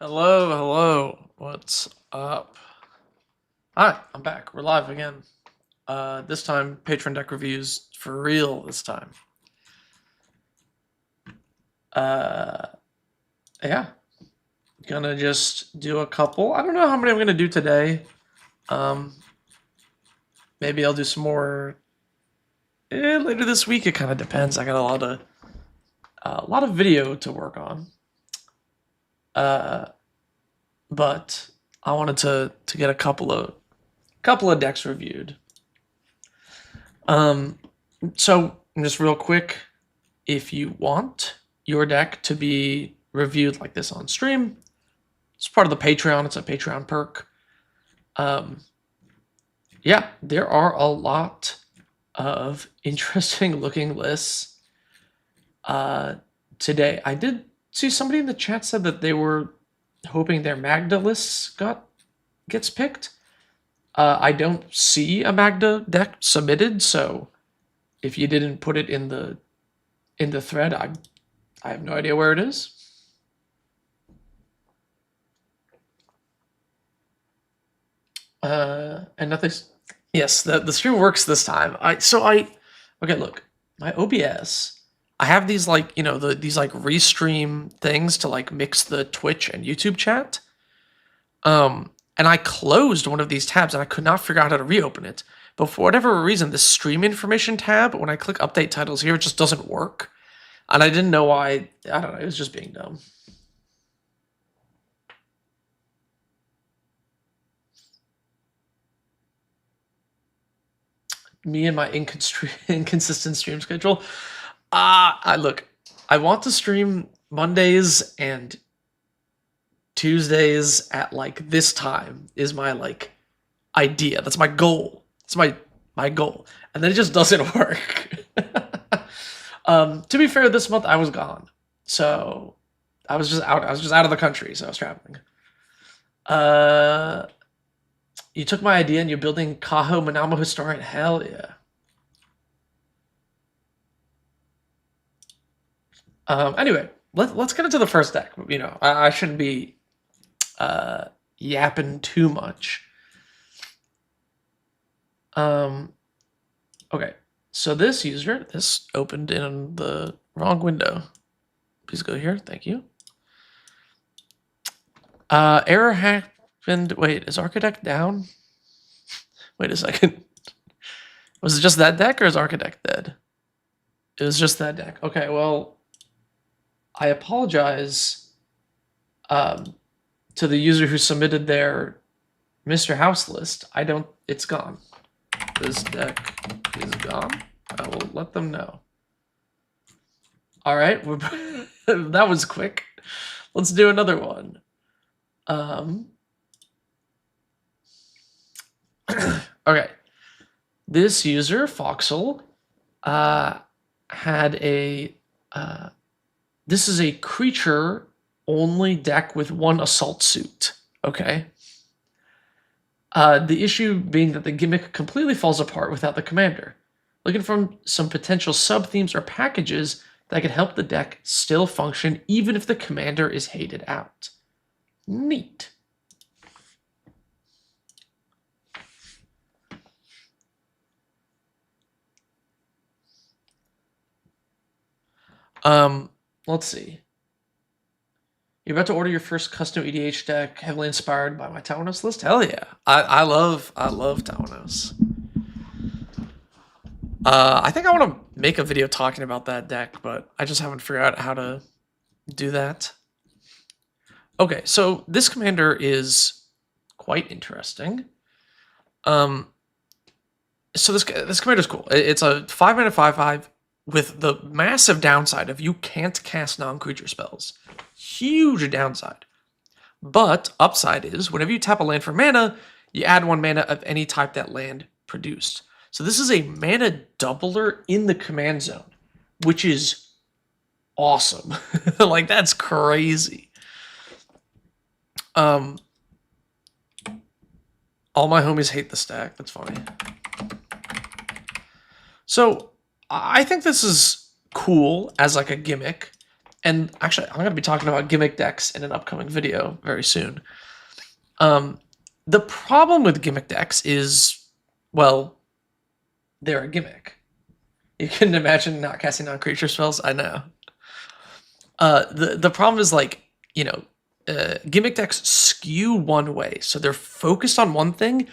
Hello, hello. What's up? Hi, I'm back. We're live again. This time, Patron deck reviews for real this time. Uh, yeah. Gonna just do a couple. I don't know how many I'm gonna do today. Maybe I'll do some more later this week. It kind of depends. I got a lot of video to work on. But I wanted to get a couple of decks reviewed. So just real quick, if you want your deck to be reviewed like this on stream, it's part of the Patreon. It's a Patreon perk. Yeah, there are a lot of interesting looking lists today. I did see somebody in the chat said that they were hoping their Magda lists gets picked. I don't see a Magda deck submitted, so if you didn't put it in the thread, I have no idea where it is. And nothing. Yes, the stream works this time. Okay, look, my OBS. I have these these restream things to like mix the Twitch and YouTube chat. And I closed one of these tabs and I could not figure out how to reopen it. But for whatever reason, the stream information tab, when I click update titles here, it just doesn't work. And I didn't know why. I don't know. It was just being dumb. Me and my inconsistent stream schedule. I want to stream Mondays and Tuesdays at like this time is my like idea. That's my goal. It's my goal. And then it just doesn't work. To be fair, this month I was gone. So I was just out of the country, so I was traveling. You took my idea and you're building Kaho Manamo Historian. Hell yeah. Anyway, let's get into the first deck. You know, I shouldn't be yapping too much. Okay, so this opened in the wrong window. Please go here. Thank you. Error happened. Wait, is Architect down? Wait a second. Was it just that deck or is Architect dead? It was just that deck. Okay, well, I apologize to the user who submitted their Mr. House list. It's gone. This deck is gone. I will let them know. All right, that was quick. Let's do another one. Okay, this user Foxel had a this is a creature only deck with one assault suit. Okay. The issue being that the gimmick completely falls apart without the commander. Looking for some potential sub-themes or packages that could help the deck still function even if the commander is hated out. Neat. Let's see. You're about to order your first custom EDH deck, heavily inspired by my Tawanos list? Hell yeah. I love Tawanos. I think I want to make a video talking about that deck, but I just haven't figured out how to do that. Okay, so this commander is quite interesting. So this commander is cool. It's a 5-mana 5/5 with the massive downside of you can't cast non-creature spells. Huge downside. But upside is whenever you tap a land for mana, you add 1 mana of any type that land produced. So this is a mana doubler in the command zone, which is awesome. Like, that's crazy. All my homies hate the stack. That's funny. So I think this is cool as like a gimmick. and actually, I'm going to be talking about gimmick decks in an upcoming video very soon. The problem with gimmick decks is, well, they're a gimmick. You couldn't imagine not casting non-creature spells? I know. The problem is, like, gimmick decks skew one way, so they're focused on one thing,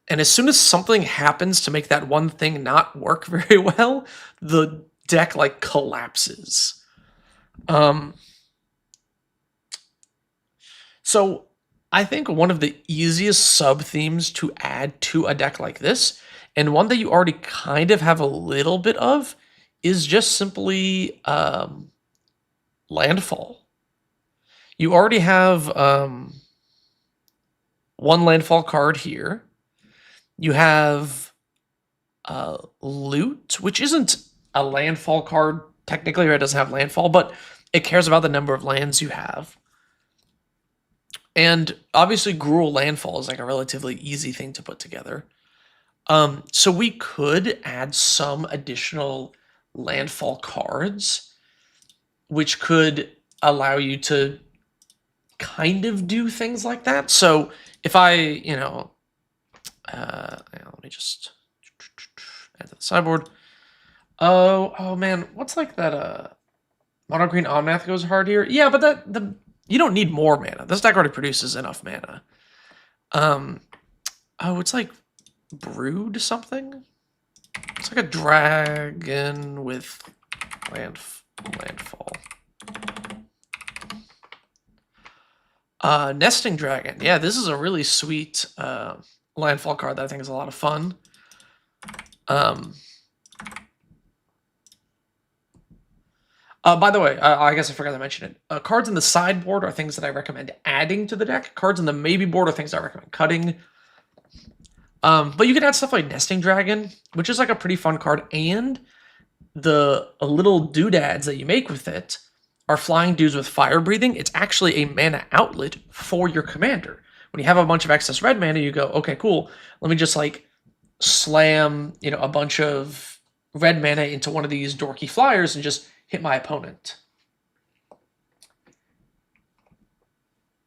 and as soon as something happens to make that one thing not work very well, the deck, like, collapses. So I think one of the easiest sub-themes to add to a deck like this, and one that you already kind of have a little bit of, is just simply landfall. You already have one landfall card here. You have Loot, which isn't a landfall card technically, or it doesn't have landfall, but it cares about the number of lands you have. And obviously Gruul landfall is like a relatively easy thing to put together. So we could add some additional landfall cards, which could allow you to kind of do things like that. So if I, let me just add to the sideboard. Oh man, what's like that? Mono green Omnath goes hard here. Yeah, but you don't need more mana. This deck already produces enough mana. It's like Brood something. It's like a dragon with landfall. Nesting Dragon. Yeah, this is a really sweet landfall card that I think is a lot of fun. By the way, I guess I forgot to mention it. Cards in the sideboard are things that I recommend adding to the deck. Cards in the maybe board are things I recommend cutting. But you can add stuff like Nesting Dragon, which is like a pretty fun card, and the little doodads that you make with it are flying dudes with fire breathing. It's actually a mana outlet for your commander. When you have a bunch of excess red mana, you go, okay, cool. Let me just like slam, a bunch of red mana into one of these dorky flyers and just hit my opponent.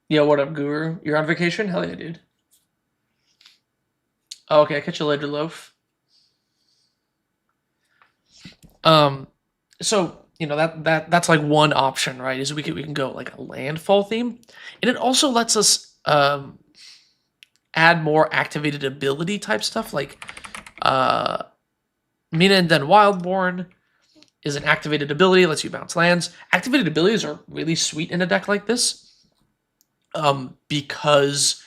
Yo, what up, Guru? You're on vacation? Hell yeah, dude. Oh, okay, catch you later, loaf. So that's like one option, right? Is we can go like a landfall theme, and it also lets us add more activated ability type stuff, like Mina and then Wildborn is an activated ability, lets you bounce lands. Activated abilities are really sweet in a deck like this, because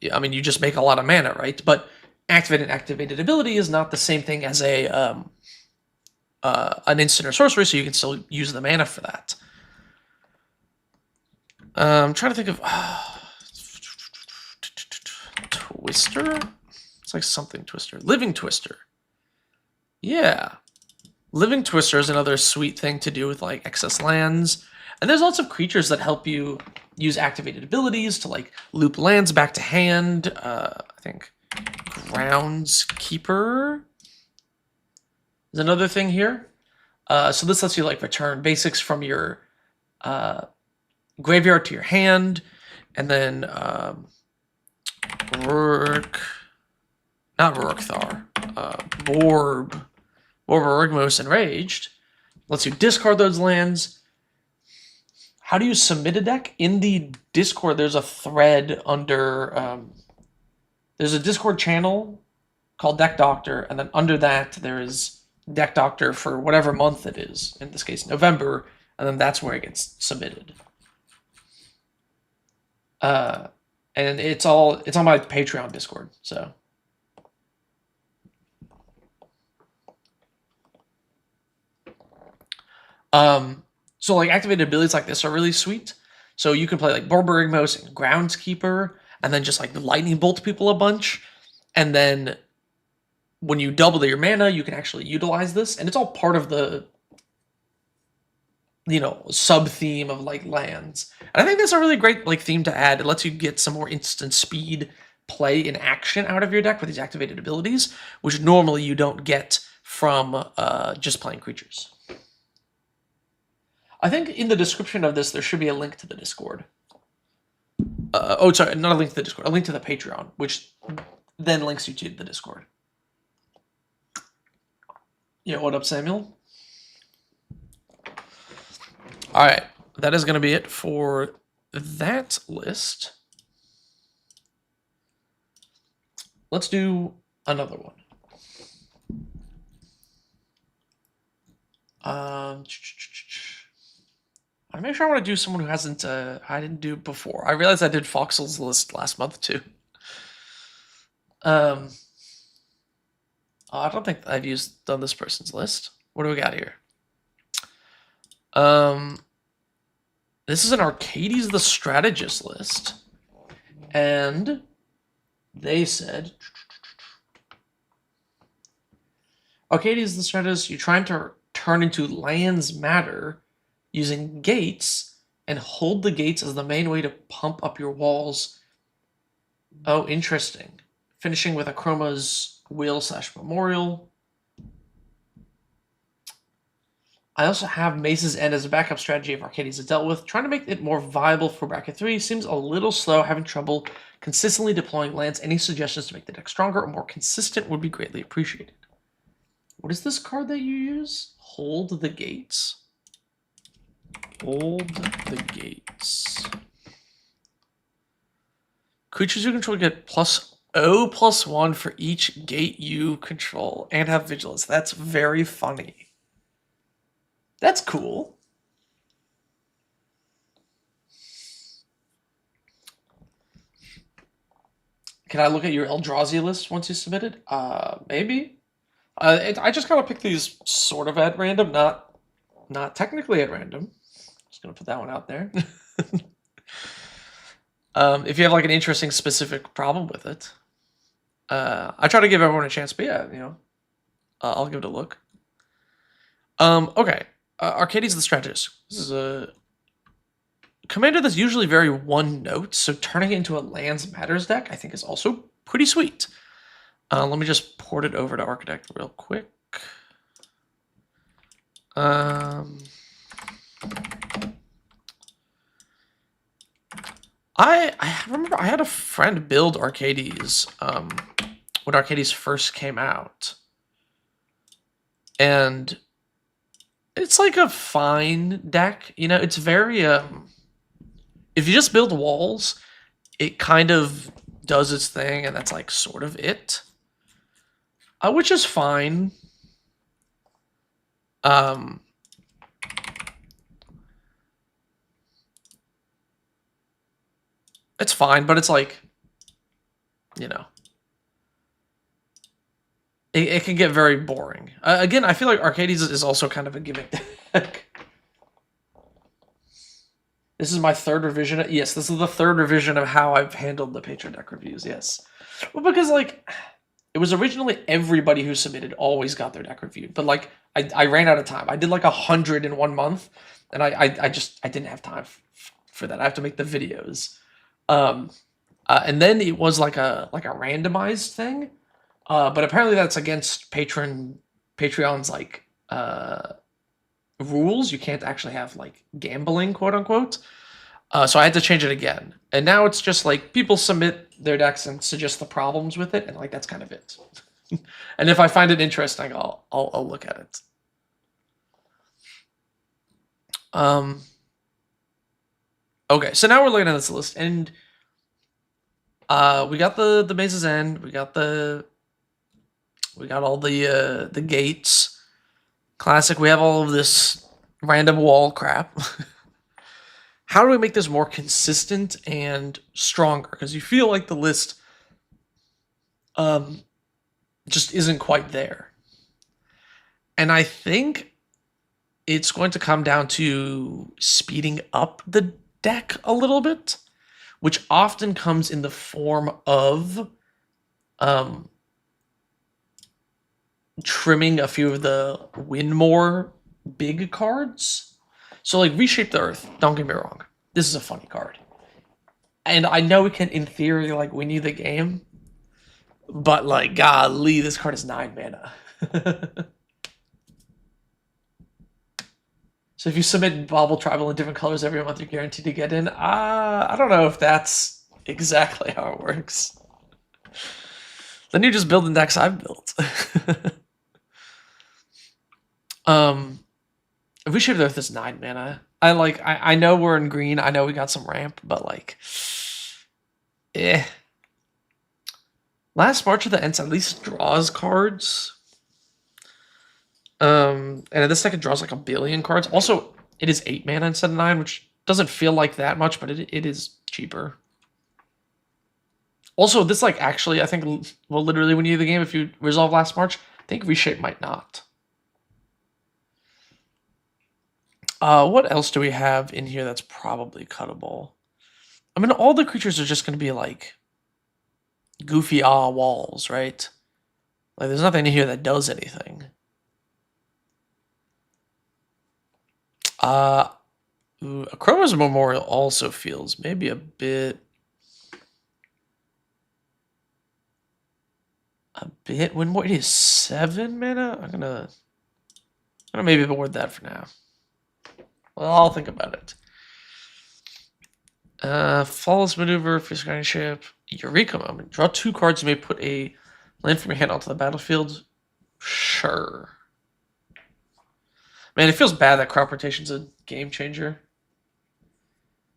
you just make a lot of mana, right? But activated ability is not the same thing as an instant or sorcery, so you can still use the mana for that. I'm trying to think of Twister. It's like something Twister. Living Twister. Yeah. Living Twister is another sweet thing to do with like excess lands. And there's lots of creatures that help you use activated abilities to like loop lands back to hand. I think Groundskeeper is another thing here. So this lets you like return basics from your graveyard to your hand, and then Borborygmos Enraged lets you discard those lands. How do you submit a deck? In the Discord, there's a thread under... there's a Discord channel called Deck Doctor, and then under that, there is Deck Doctor for whatever month it is. In this case, November, and then that's where it gets submitted. And it's on my Patreon Discord, so... So like activated abilities like this are really sweet. So you can play like Borborygmos and Groundskeeper, and then just like lightning bolt people a bunch. And then when you double your mana, you can actually utilize this, and it's all part of the sub theme of like lands. And I think that's a really great like theme to add. It lets you get some more instant speed play in action out of your deck with these activated abilities, which normally you don't get from just playing creatures. I think in the description of this, there should be a link to the Discord. Oh, sorry, not a link to the Discord, a link to the Patreon, which then links you to the Discord. Yeah, what up, Samuel? All right, that is going to be it for that list. Let's do another one. I make sure I want to do someone who hasn't I didn't do before. I realized I did Foxel's list last month too. I don't think I've done this person's list. What do we got here? This is an Arcades the Strategist list, and they said Arcades the Strategist, you're trying to turn into lands matter using gates and hold the gates as the main way to pump up your walls. Oh, interesting. Finishing with Akroma's Will / Memorial. I also have Mace's End as a backup strategy if Arcades is dealt with. Trying to make it more viable for bracket 3 seems a little slow, having trouble consistently deploying lands. Any suggestions to make the deck stronger or more consistent would be greatly appreciated. What is this card that you use? Hold the gates. Hold the gates. Creatures you control get +0/+1 for each gate you control and have vigilance. That's very funny. That's cool. Can I look at your Eldrazi list once you submit it? Maybe. I just kind of picked these sort of at random, not technically at random. Just gonna put that one out there. If you have like an interesting specific problem with it, I try to give everyone a chance. But yeah, you know, I'll give it a look. Okay, Arcades the Strategist. This is a commander that's usually very one note, so turning it into a lands matters deck I think is also pretty sweet. Let me just port it over to Architect real quick. I remember I had a friend build Arcades when Arcades first came out. And it's like a fine deck. You know, it's very if you just build walls, it kind of does its thing, and that's like sort of it. Which is fine. It's fine, but it's like, you know, it can get very boring. Again, I feel like Arcades is also kind of a gimmick deck. This is my third revision. Yes, this is the third revision of how I've handled the Patron deck reviews, yes. Well, because, like, it was originally everybody who submitted always got their deck reviewed. But, like, I ran out of time. I did, like, 100 in 1 month, and I didn't have time for that. I have to make the videos. And then it was like a randomized thing. But apparently that's against Patreon's, like, rules. You can't actually have like gambling, quote unquote. So I had to change it again, and now it's just like people submit their decks and suggest the problems with it, and like that's kind of it. And if I find it interesting, I'll look at it. Okay, so now we're looking at this list, and we got the Maze's End, we got all the gates. Classic, we have all of this random wall crap. How do we make this more consistent and stronger? Because you feel like the list just isn't quite there. And I think it's going to come down to speeding up the deck a little bit, which often comes in the form of trimming a few of the win more big cards. So like Reshape the Earth, don't get me wrong, this is a funny card. And I know it can in theory like win you the game, but like golly, this card is 9 mana. So if you submit Bauble Tribal in different colors every month, you're guaranteed to get in. I don't know if that's exactly how it works. Then you're just building decks I've built. If we Shape the Earth is 9 mana, I know we're in green. I know we got some ramp, but like, Last March of the Ents at least draws cards. And this deck it draws like 1 billion cards. Also, it is 8 mana instead of 9, which doesn't feel like that much, but it is cheaper. Also, this like actually I think will literally win you the game if you resolve Last March. I think Reshape might not. What else do we have in here that's probably cuttable? I mean, all the creatures are just going to be like goofy walls, right? Like, there's nothing in here that does anything. Chroma's Memorial also feels maybe a bit. When what it is 7 mana? I'm gonna maybe board that for now. Well, I'll think about it. Flawless Maneuver, Fierce Guardianship, Eureka Moment. Draw 2 cards. You may put a land from your hand onto the battlefield. Sure. Man, it feels bad that crop rotation's a game changer.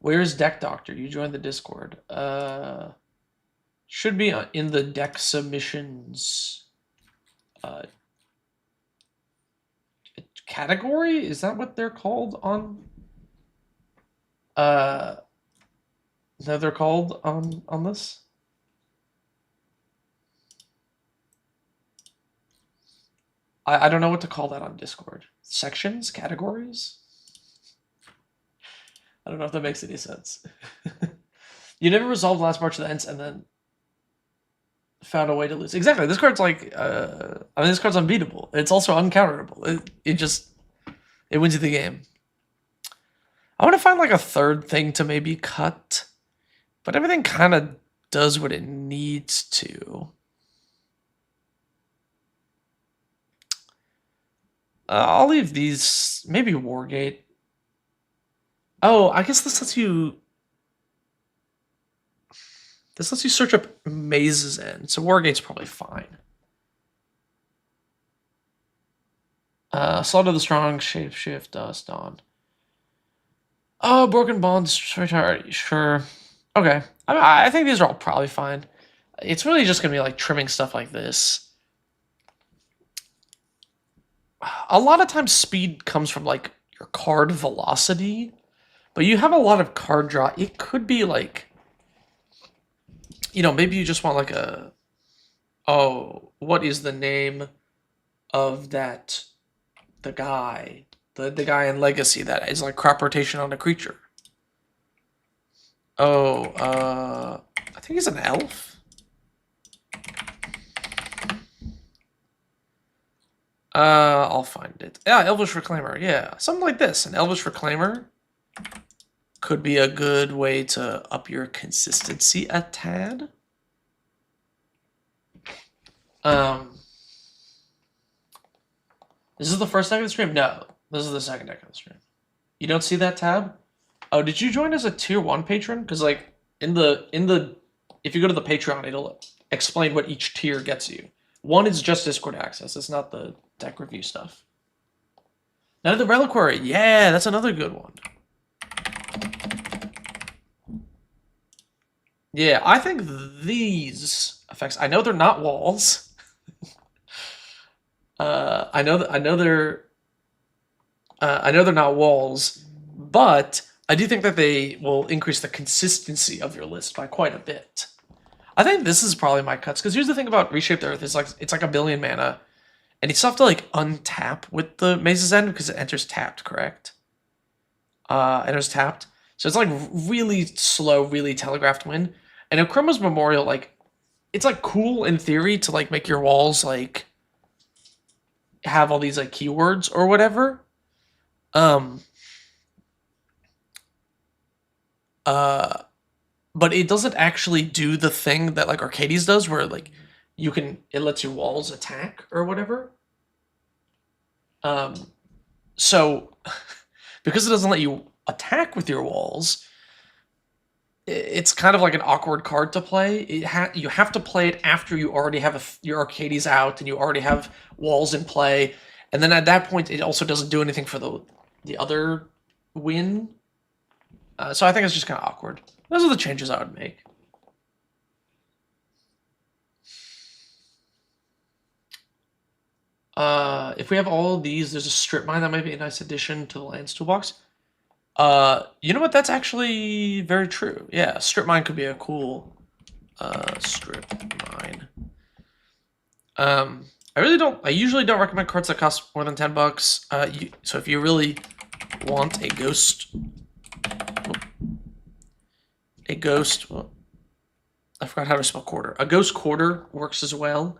Where's Deck Doctor? You joined the Discord. Should be in the deck submissions category. Is that what they're called on? No, they're called on this. I don't know what to call that on Discord. Sections, categories. I don't know if that makes any sense. You never resolved Last March of the Ents and then found a way to lose. Exactly. This card's like, I mean, this card's unbeatable. It's also uncounterable. It wins you the game. I want to find like a third thing to maybe cut, but everything kind of does what it needs to. I'll leave these, maybe Wargate. Oh, I guess this lets you search up Maze's End, so Wargate's probably fine. Slaughter the Strong, Shapeshift, Dust, Dawn. Oh, Broken Bonds, sure. Okay. I think these are all probably fine. It's really just going to be like trimming stuff like this. A lot of times speed comes from like your card velocity, but you have a lot of card draw. It could be like, maybe you just want like what is the name of that, the guy in Legacy that is like crop rotation on a creature. I think he's an elf. I'll find it. Yeah, Elvish Reclaimer. Yeah, something like this. An Elvish Reclaimer could be a good way to up your consistency a tad. This is the first deck of the stream? No, this is the second deck of the stream. You don't see that tab? Oh, did you join as a tier 1 patron? Because like if you go to the Patreon, it'll explain what each tier gets you. 1 is just Discord access. It's not the deck review stuff. Now the Reliquary. Yeah, that's another good one. Yeah, I think these effects. I know they're not walls. I know they're not walls, but I do think that they will increase the consistency of your list by quite a bit. I think this is probably my cuts, because here's the thing about Reshape the Earth, is like it's like 1 billion mana, and you still have to like untap with the Maze's End because it enters tapped, correct? Enters tapped. So it's like really slow, really telegraphed win. And in Chroma's Memorial, like it's like cool in theory to like make your walls like have all these like keywords or whatever. But it doesn't actually do the thing that like Arcades does, where like it lets your walls attack or whatever. So because it doesn't let you attack with your walls, it's kind of like an awkward card to play. You have to play it after you already have your Arcades out and you already have walls in play, and then at that point it also doesn't do anything for the other win. So I think it's just kind of awkward. Those are the changes I would make. If we have all of these, there's a strip mine that might be a nice addition to the lands toolbox. You know what? That's actually very true. Yeah, strip mine could be a cool strip mine. I usually don't recommend cards that cost more than $10. So if you really want a ghost, well, I forgot how to spell quarter. A ghost quarter works as well.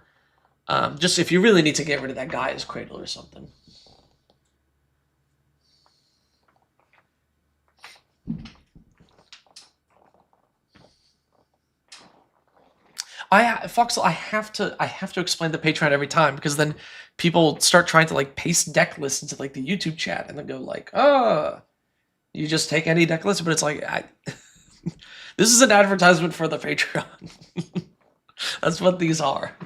Just if you really need to get rid of that guy's cradle or something. Foxel, I have to explain the Patron every time, because then people start trying to like paste deck lists into like the YouTube chat and then go like, oh, you just take any deck list, but it's like this is an advertisement for the Patreon. That's what these are.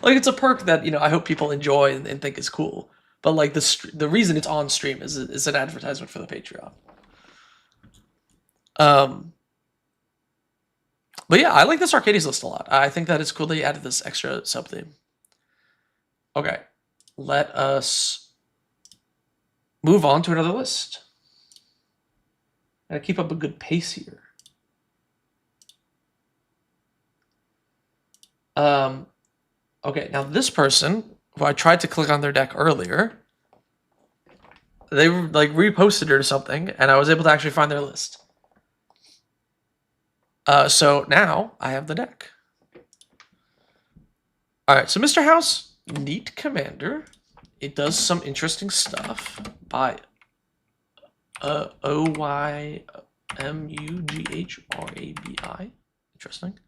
Like, it's a perk that, you know, I hope people enjoy and think is cool. But like the reason it's on stream is an advertisement for the Patreon. But yeah, I like this Arcades list a lot. I think that it's cool that you added this extra sub theme. Okay, let us move on to another list. Gotta keep up a good pace here. Okay, now this person, who I tried to click on their deck earlier, they like reposted it or something, and I was able to actually find their list. So now I have the deck. All right, so Mr. House, neat commander. It does some interesting stuff by OYMUGHRABI. Interesting.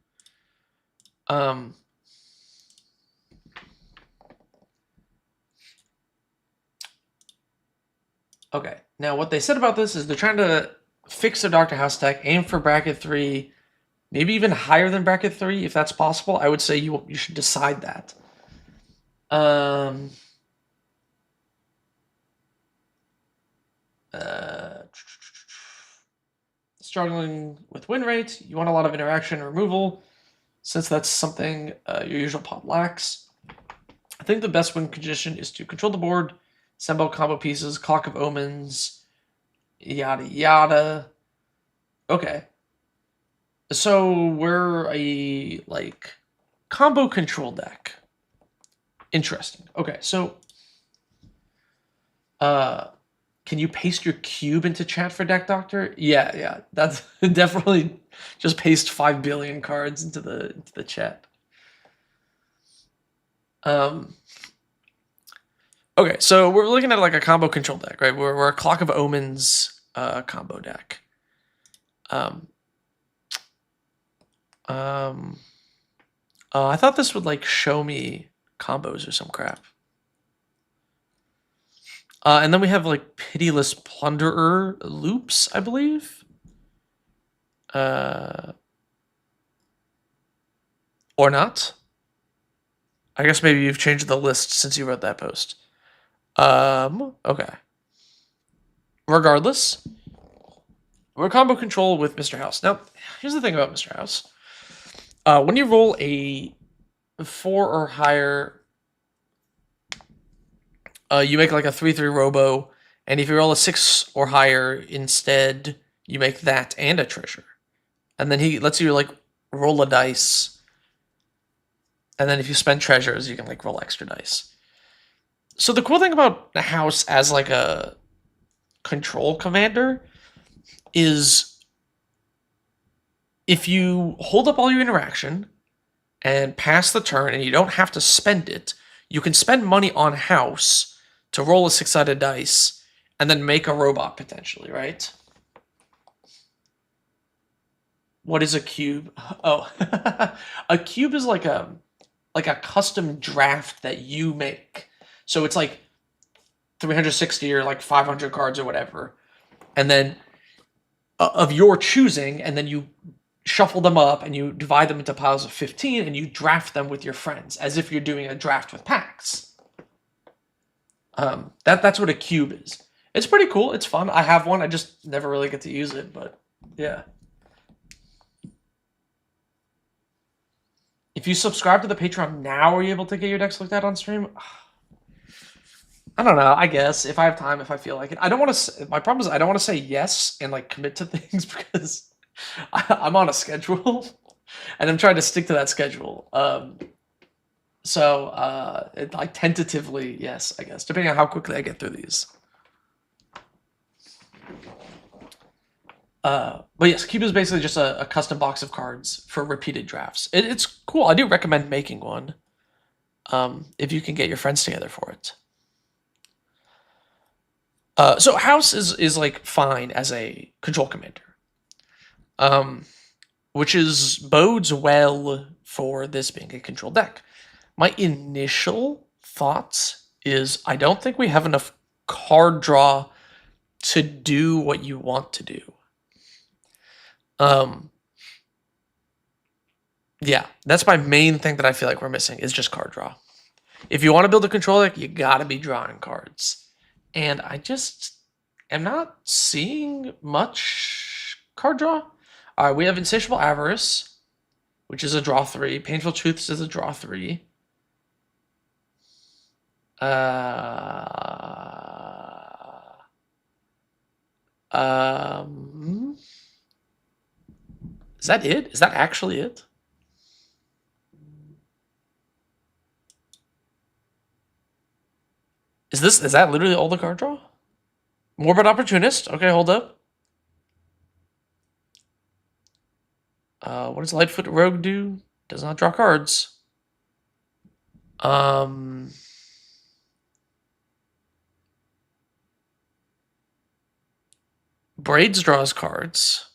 Okay, now what they said about this is they're trying to fix their Dr. House deck, aim for bracket 3, maybe even higher than bracket 3 if that's possible. I would say you should decide that. Struggling with win rate, you want a lot of interaction and removal, since that's something your usual pot lacks. I think the best win condition is to control the board, assemble combo pieces, Clock of Omens, yada yada. Okay. So we're a like combo control deck. Interesting. Okay, so can you paste your cube into chat for Deck Doctor? Yeah, that's definitely just paste 5 billion cards into the chat. Okay, so we're looking at like a combo control deck, right? We're a Clock of Omens combo deck. I thought this would like show me combos or some crap. And then we have like Pitiless Plunderer loops, I believe. Or not. I guess maybe you've changed the list since you wrote that post. Okay. Regardless, we're combo control with Mr. House. Now, here's the thing about Mr. House. When you roll a 4 or higher, you make like a 3/3 robo, and if you roll a 6 or higher instead, you make that and a treasure. And then he lets you like roll a dice, and then if you spend treasures, you can like roll extra dice. So the cool thing about the House as like a control commander is if you hold up all your interaction and pass the turn and you don't have to spend it, you can spend money on House to roll a 6-sided dice and then make a robot potentially, right? What is a cube? Oh, a cube is like a custom draft that you make. So it's like 360 or like 500 cards or whatever, and then of your choosing, and then you shuffle them up and you divide them into piles of 15 and you draft them with your friends as if you're doing a draft with packs. That's what a cube is. It's pretty cool. It's fun. I have one. I just never really get to use it, but yeah. If you subscribe to the Patreon now, are you able to get your decks looked at on stream? I don't know. I guess if I have time, if I feel like it. I don't want to. My problem is I don't want to say yes and like commit to things because I'm on a schedule and I'm trying to stick to that schedule. So like tentatively, yes, I guess, depending on how quickly I get through these. But yes, Cube is basically just a custom box of cards for repeated drafts. It's cool. I do recommend making one if you can get your friends together for it. So House is like fine as a control commander, which bodes well for this being a control deck. My initial thoughts is I don't think we have enough card draw to do what you want to do. Yeah, that's my main thing that I feel like we're missing is just card draw. If you want to build a control deck, you gotta be drawing cards. And I just am not seeing much card draw. All right, we have Insatiable Avarice, which is a draw 3. Painful Truths is a draw 3. Is that it? Is that actually it? Is that literally all the card draw? Morbid Opportunist. Okay, hold up. What does Lightfoot Rogue do? Does not draw cards. Braids draws cards.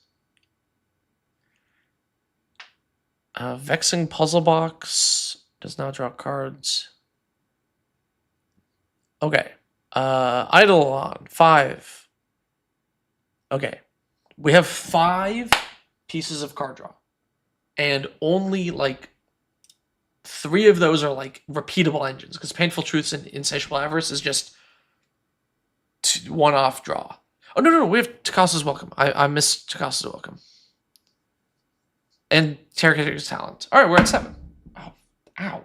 Vexing Puzzle Box does not draw cards. Okay. Eidolon, 5. Okay. We have 5 pieces of card draw. And only like 3 of those are like repeatable engines, because Painful Truths and Insatiable Avarice is just one-off draw. Oh, no, we have Takasa's Welcome. I missed Takasa's Welcome. And Terrakitta's Talent. All right, we're at 7. Oh, ow.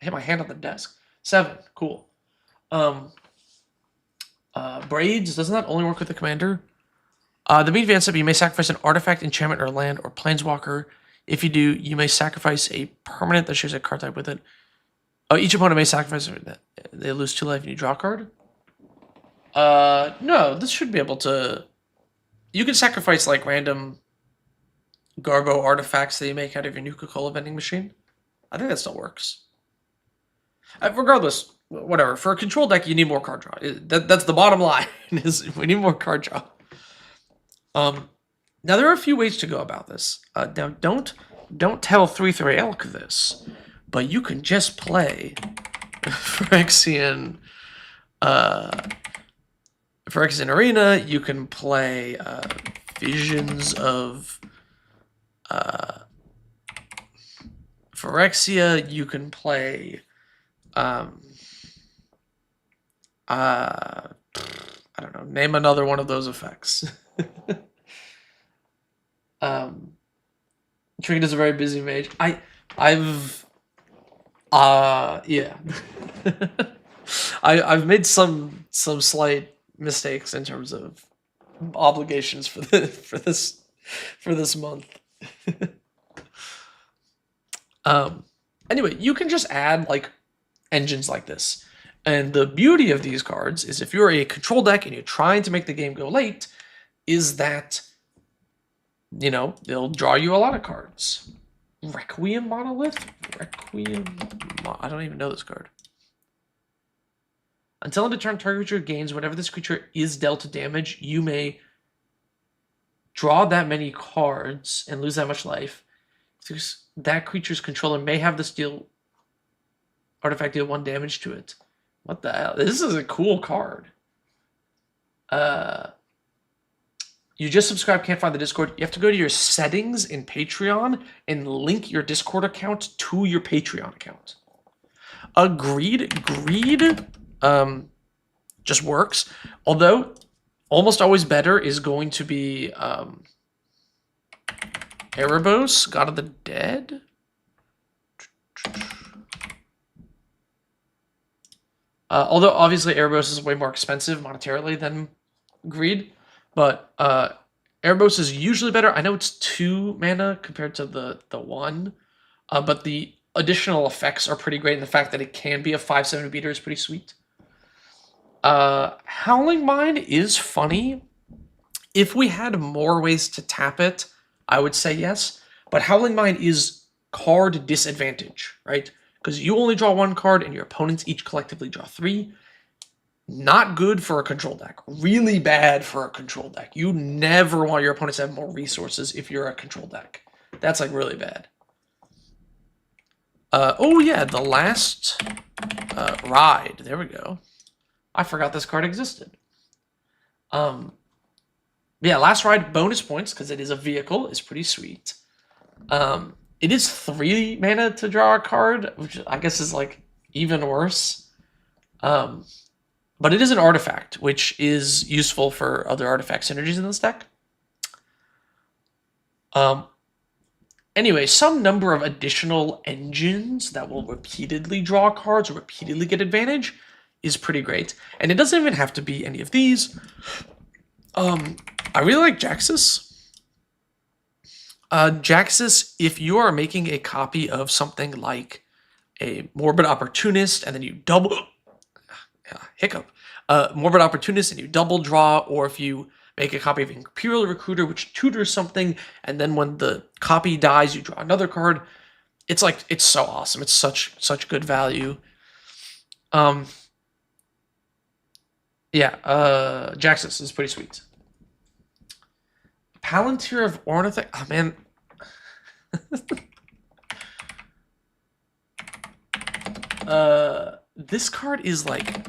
I hit my hand on the desk. 7, cool. Braids, doesn't that only work with the commander? The main advance up, you may sacrifice an artifact, enchantment, or land, or planeswalker. If you do, you may sacrifice a permanent that shares a card type with it. Oh, each opponent may sacrifice that. They lose 2 life and you draw a card? No, this should be able to... You can sacrifice, like, random Garbo artifacts that you make out of your Nuka-Cola vending machine. I think that still works. Regardless, whatever. For a control deck, you need more card draw. That's the bottom line, is we need more card draw. Now, there are a few ways to go about this. Now, don't tell 3-3 Elk this, but you can just play Phyrexian Arena. You can play Visions of Phyrexia. You can play I don't know, name another one of those effects. Trinket is a very busy mage. I've yeah. I've made some slight mistakes in terms of obligations for this month. Anyway, you can just add like engines like this. And the beauty of these cards is if you're a control deck and you're trying to make the game go late, is that, you know, they'll draw you a lot of cards. Requiem Monolith? I don't even know this card. Until end of turn, target creature gains whenever this creature is dealt damage, you may draw that many cards and lose that much life. That creature's controller may have this artifact deal 1 damage to it. What the hell? This is a cool card. You just subscribed, can't find the Discord. You have to go to your settings in Patreon and link your Discord account to your Patreon account. Greed just works. Although, almost always better is going to be Erebos, God of the Dead. Although, obviously, Erebos is way more expensive monetarily than Greed. But Erebos is usually better. I know it's 2 mana compared to the 1. But the additional effects are pretty great. And the fact that it can be a 5/7 beater is pretty sweet. Howling Mine is funny. If we had more ways to tap it, I would say yes. But Howling Mine is card disadvantage, right? Because you only draw 1 card and your opponents each collectively draw 3. Not good for a control deck. Really bad for a control deck. You never want your opponents to have more resources if you're a control deck. That's like really bad. Oh yeah, the last ride. There we go. I forgot this card existed. Yeah, last ride, bonus points, because it is a vehicle, is pretty sweet. It is 3 mana to draw a card, which I guess is like even worse. But it is an artifact, which is useful for other artifact synergies in this deck. Anyway, some number of additional engines that will repeatedly draw cards or repeatedly get advantage is pretty great. And it doesn't even have to be any of these. I really like Jaxus. Jaxus, if you are making a copy of something like a Morbid Opportunist and then you double... Morbid Opportunist and you double draw, or if you make a copy of Imperial Recruiter which tutors something, and then when the copy dies you draw another card. It's like, it's so awesome. It's such good value. Yeah, Jaxus is pretty sweet. Palantir of Ornithopter. Oh man. This card is like,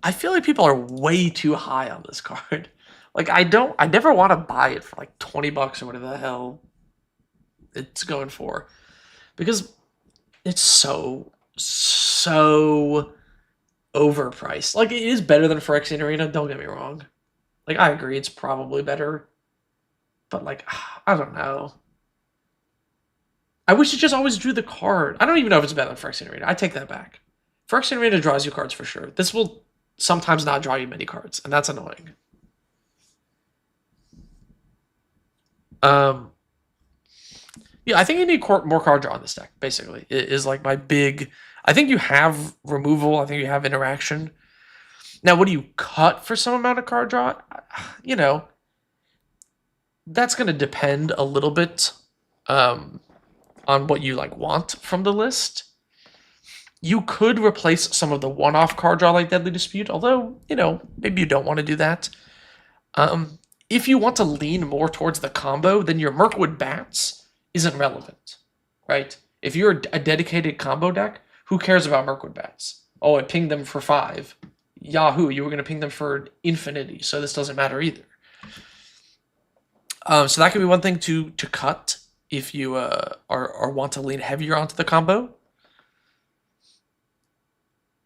I feel like people are way too high on this card. Like, I never want to buy it for like 20 bucks or whatever the hell it's going for. Because it's so overpriced. Like, it is better than Phyrexian Arena, don't get me wrong. Like, I agree, it's probably better. But, like, I don't know. I wish it just always drew the card. I don't even know if it's better than Phyrexian Arena. I take that back. Phyrexian Arena draws you cards for sure. This will sometimes not draw you many cards, and that's annoying. Yeah, I think you need more card draw in this deck, basically. It is like my big... I think you have removal. I think you have interaction. Now, what do you cut for some amount of card draw? You know, that's going to depend a little bit on what you like want from the list. You could replace some of the one-off card draw like Deadly Dispute, although, you know, maybe you don't want to do that. If you want to lean more towards the combo, then your Mirkwood Bats isn't relevant, right? If you're a dedicated combo deck, who cares about Mirkwood Bats? Oh, I pinged them for 5. Yahoo, you were going to ping them for infinity, so this doesn't matter either. So that could be one thing to cut if you are want to lean heavier onto the combo.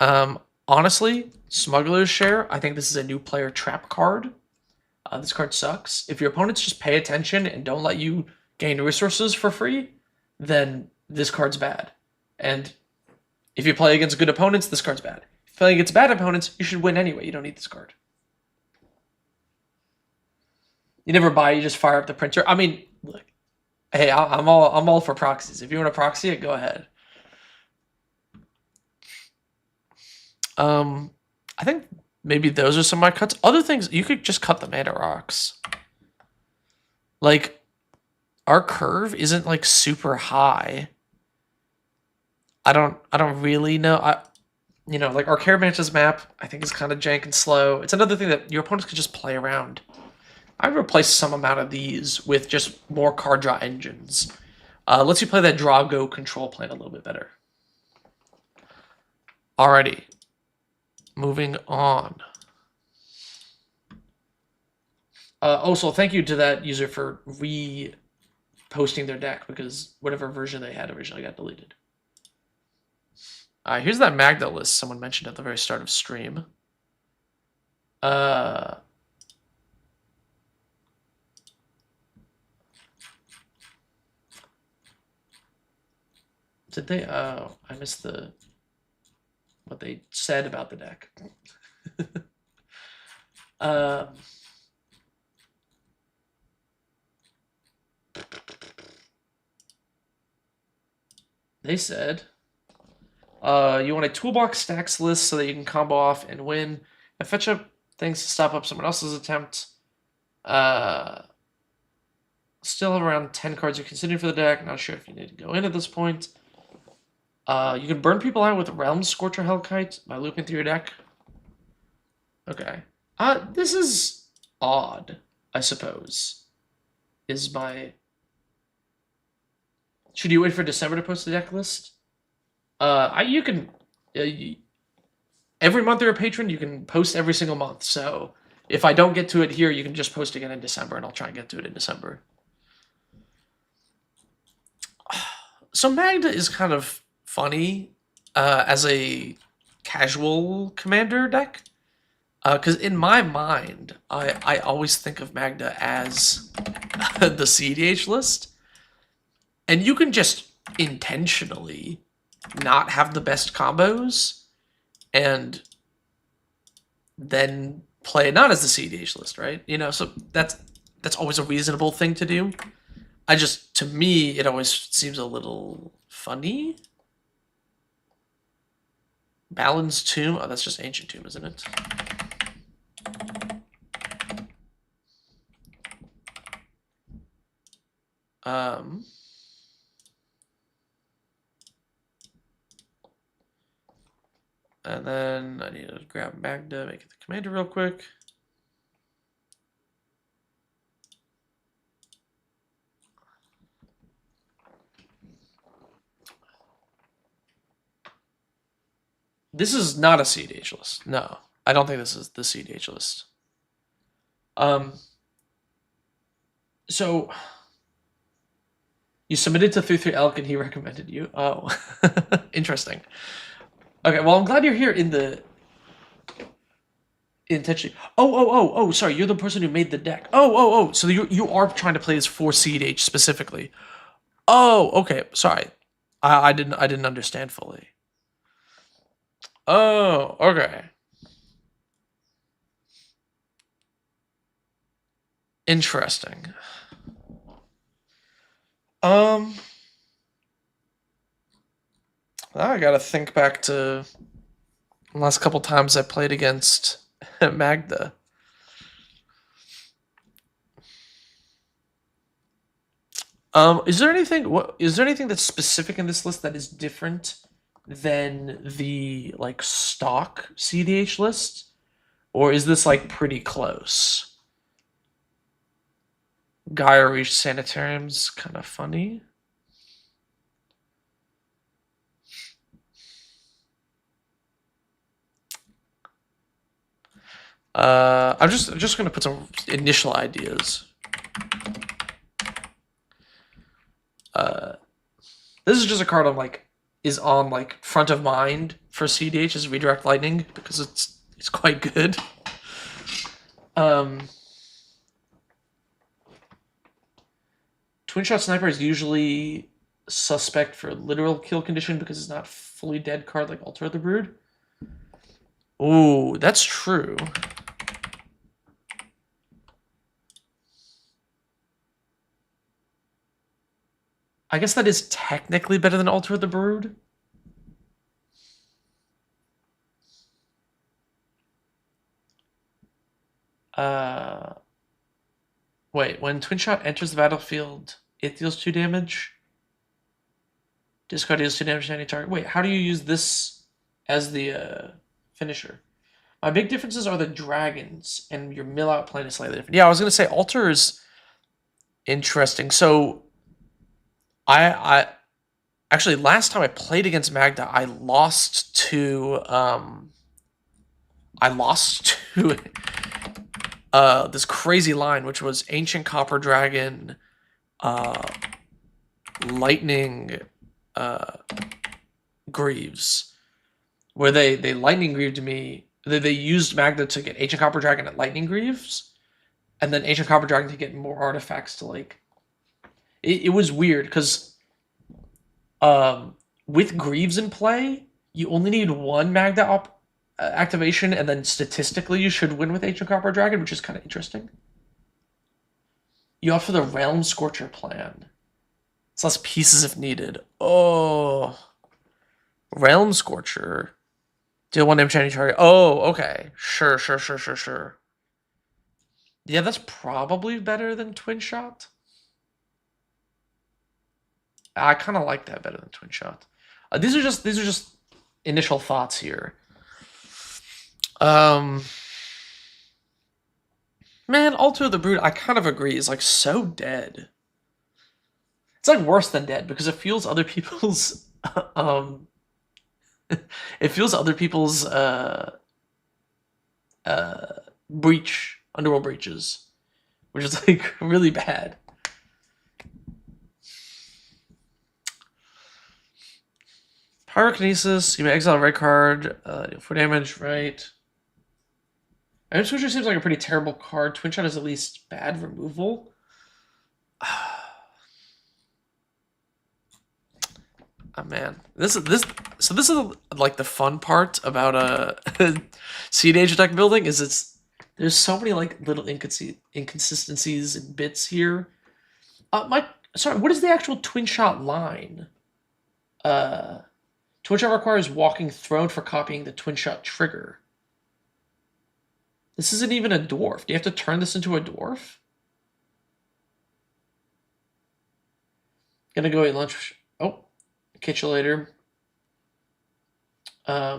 Honestly, Smuggler's Share, I think this is a new player trap card. This card sucks. If your opponents just pay attention and don't let you gain resources for free, then this card's bad. And if you play against good opponents, this card's bad. If you play against bad opponents, you should win anyway. You don't need this card. You never buy, you just fire up the printer. I mean, look, hey, I'm all for proxies. If you want to proxy it, go ahead. I think maybe those are some of my cuts. Other things, you could just cut the mana rocks. Like, our curve isn't like super high. I don't really know. You know, like our Caramanch's map, I think is kind of jank and slow. It's another thing that your opponents could just play around. I'd replace some amount of these with just more card draw engines. Lets you play that draw-go control plan a little bit better. Alrighty. Moving on. Also, thank you to that user for posting their deck, because whatever version they had originally got deleted. Here's that Magda list someone mentioned at the very start of stream. Did they? Oh, I missed what they said about the deck. They said, you want a toolbox stacks list so that you can combo off and win, and fetch up things to stop up someone else's attempt. Still have around 10 cards you're considering for the deck. Not sure if you need to go in at this point. You can burn people out with Realm Scorcher Hellkite by looping through your deck. Okay. This is odd, I suppose. Should you wait for December to post the deck list? You can... every month you're a patron, you can post every single month. So if I don't get to it here, you can just post again in December, and I'll try and get to it in December. So Magda is kind of funny as a casual commander deck. Because in my mind, I always think of Magda as the cEDH list. And you can just intentionally not have the best combos and then play it not as the cEDH list, right? You know, so that's always a reasonable thing to do. To me, it always seems a little funny. Balin's Tomb? Oh, that's just Ancient Tomb, isn't it? And then I need to grab Magda, make it the commander real quick. This is not a cEDH list. No, I don't think this is the cEDH list. So you submitted to 33 Elk and he recommended you. Oh, interesting. Okay, well, I'm glad you're here intentionally. Oh, sorry, you're the person who made the deck. Oh, so you are trying to play this for cEDH specifically. Oh, okay, sorry. I didn't understand fully. Oh, okay. Interesting. Now I gotta think back to the last couple times I played against Magda. Is there anything that's specific in this list that is different than the like stock cEDH list? Or is this like pretty close? Gaia Reach Sanitarium's kind of funny. I'm just gonna put some initial ideas. This is just a card is on front of mind for cEDH as Redirect Lightning because it's quite good. Twin Shot Sniper is usually suspect for literal kill condition because it's not fully dead card like Altar of the Brood. Ooh, that's true. I guess that is technically better than Altar of the Brood. Wait, when Twin Shot enters the battlefield, it deals 2 damage. Discard deals 2 damage to any target. Wait, how do you use this as the finisher? My big differences are the dragons, and your mill out plan is slightly different. Yeah, I was gonna say Altar is interesting. So I actually last time I played against Magda, I lost to this crazy line, which was Ancient Copper Dragon, Lightning Greaves, where they Lightning Grieved me. They used Magda to get Ancient Copper Dragon at Lightning Greaves, and then Ancient Copper Dragon to get more artifacts to like. It was weird because with Greaves in play, you only need one Magda activation, and then statistically you should win with Ancient Copper Dragon, which is kind of interesting. You opt for the Realm Scorcher plan. It's less pieces if needed. Oh. Realm Scorcher. Deal 1 damage to any target. Oh, okay. Sure. Yeah, that's probably better than Twin Shot. I kind of like that better than Twin Shot. These are just initial thoughts here. Man, Altar of the Brood, I kind of agree, is like so dead. It's like worse than dead because it fuels other people's it fuels other people's underworld breaches, which is like really bad. Pyrokinesis, you may exile a red card, for damage, right? Item Switcher seems like a pretty terrible card. Twin Shot is at least bad removal. Oh man, this is like the fun part about cEDH deck building is there's so many like little inconsistencies and bits here. Sorry, what is the actual Twin Shot line? Twin Shot requires Walking Throne for copying the Twin Shot trigger. This isn't even a dwarf. Do you have to turn this into a dwarf? Gonna go eat lunch. Oh, catch you later. I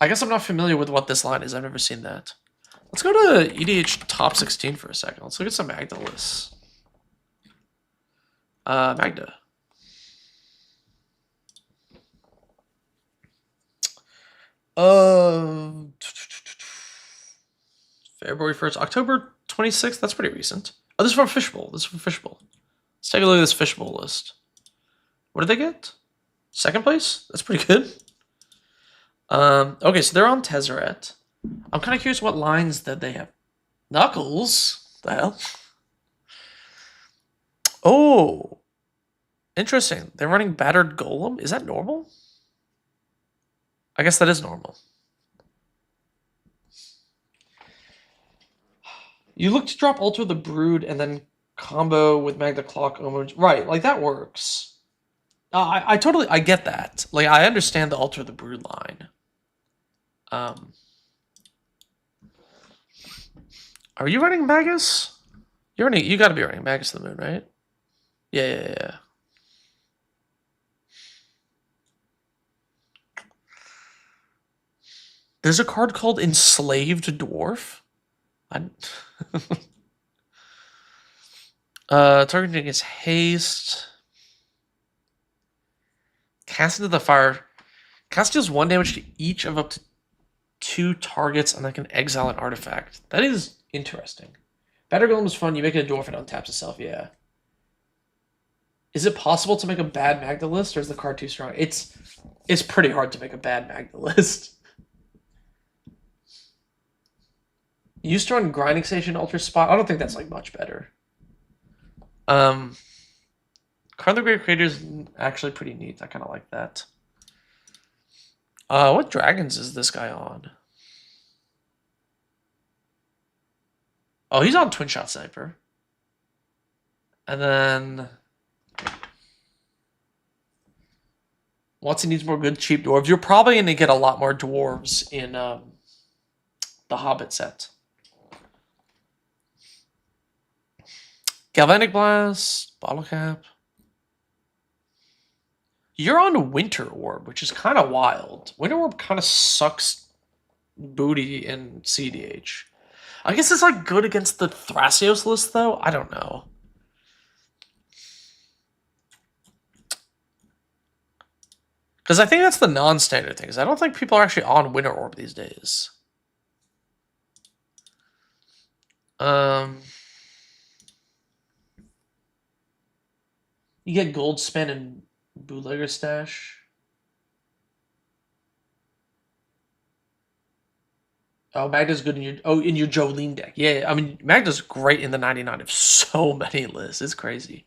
guess I'm not familiar with what this line is. I've never seen that. Let's go to EDH top 16 for a second. Let's look at some Magda lists. Magda. February 1st, October 26th. That's pretty recent. Oh, this is from Fishbowl. Let's take a look at this Fishbowl list. What did they get? Second place? That's pretty good. Okay, so they're on Tezzeret. I'm kind of curious what lines that they have. Knuckles? The hell? Oh. Interesting. They're running Battered Golem. Is that normal? I guess that is normal. You look to drop Altar the Brood and then combo with Magda Clock Omen. Right, like that works. I get that. Like I understand the Altar the Brood line. Are you running Magus? You gotta be running Magus of the Moon, right? Yeah. There's a card called Enslaved Dwarf. Targeting is haste. Cast into the fire. Cast deals 1 damage to each of up to 2 targets, and then can exile an artifact. That is interesting. Battered Golem is fun. You make it a dwarf and untaps itself. Yeah. Is it possible to make a bad Magda list, or is the card too strong? It's pretty hard to make a bad Magda list. Used to run Grinding Station Ultra Spot. I don't think that's like much better. Card of the Great Creator is actually pretty neat. I kind of like that. What dragons is this guy on? Oh, he's on Twin Shot Sniper. And then once he needs more good cheap dwarves, you're probably going to get a lot more dwarves in the Hobbit set. Galvanic Blast, Bottle Cap. You're on Winter Orb, which is kind of wild. Winter Orb kind of sucks booty in cEDH. I guess it's like good against the Thrasios list, though. I don't know. Because I think that's the non-standard thing. Because I don't think people are actually on Winter Orb these days. Um, you get Gold Spin and Bootlegger Stash. Oh, Magda's good in your Jolene deck. Yeah, I mean Magda's great in the 99 of so many lists. It's crazy.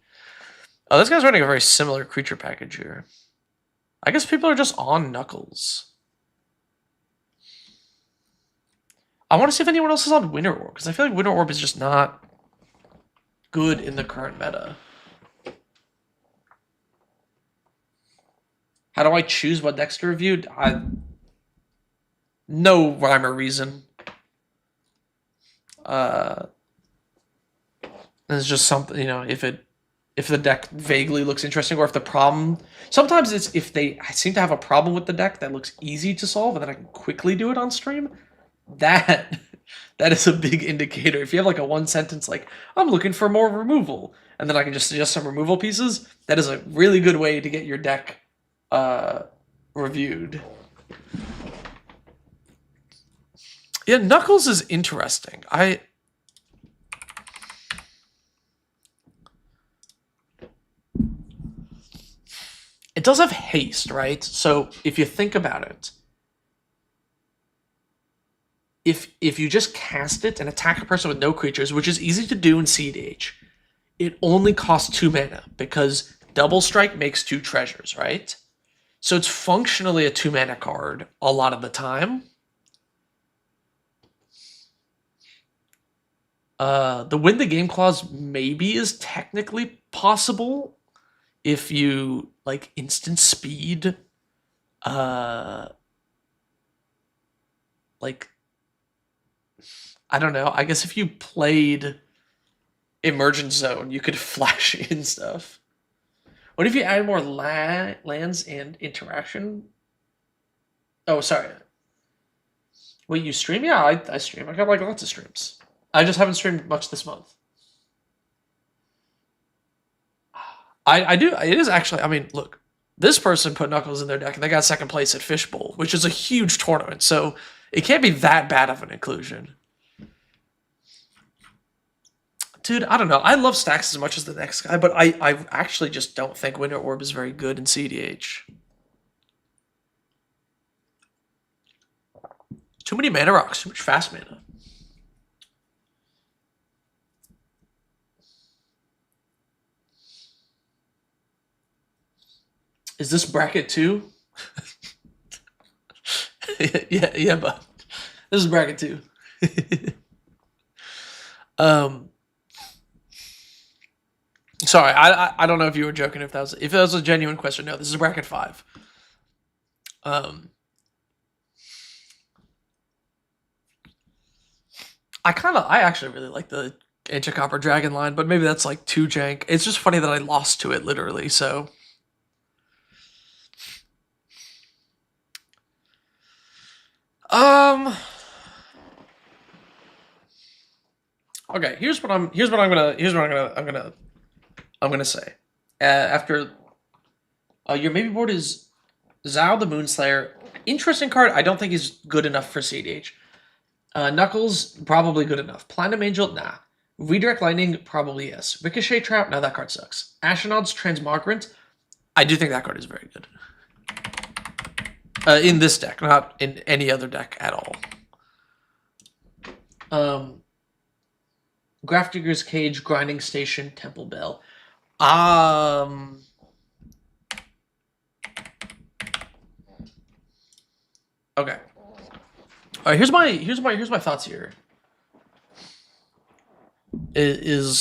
Oh, this guy's running a very similar creature package here. I guess people are just on Knuckles. I want to see if anyone else is on Winter Orb, because I feel like Winter Orb is just not good in the current meta. How do I choose what decks to review? No rhyme or reason. It's just something, if the deck vaguely looks interesting, or if the problem, sometimes it's if they seem to have a problem with the deck that looks easy to solve and then I can quickly do it on stream, that is a big indicator. If you have like a one sentence like, I'm looking for more removal, and then I can just suggest some removal pieces, that is a really good way to get your deck reviewed. Yeah, Knuckles is interesting. It does have haste, right? So if you think about it, if you just cast it and attack a person with no creatures, which is easy to do in cEDH, it only costs 2 mana because Double Strike makes 2 treasures, right? So it's functionally a 2 mana card a lot of the time. The win the game clause maybe is technically possible if you like instant speed, like I don't know. I guess if you played Emergent Zone, you could flash in stuff. What if you add more lands and interaction? Oh, sorry. Wait, you stream? Yeah, I stream. I got like lots of streams. I just haven't streamed much this month. I do. It is actually. I mean, look, this person put Knuckles in their deck and they got second place at Fishbowl, which is a huge tournament. So it can't be that bad of an inclusion. Dude, I don't know. I love Stacks as much as the next guy, but I actually just don't think Winter Orb is very good in cEDH. Too many mana rocks, too much fast mana. Is this bracket 2? yeah, but this is bracket 2. Sorry, I don't know if you were joking. If that was a genuine question, no, this is bracket 5. I actually really like the Ancient Copper Dragon line, but maybe that's like too jank. It's just funny that I lost to it literally. So. Okay, here's what I'm gonna say. After your maybe board is Zao the Moonslayer. Interesting card. I don't think he's good enough for cEDH. Knuckles, probably good enough. Platinum Angel, nah. Redirect Lightning, probably yes. Ricochet Trap, no, that card sucks. Astronaut's Transmogrant, I do think that card is very good. In this deck, not in any other deck at all. Grafdigger's Cage, Grinding Station, Temple Bell. Okay. All right. Here's my thoughts here. I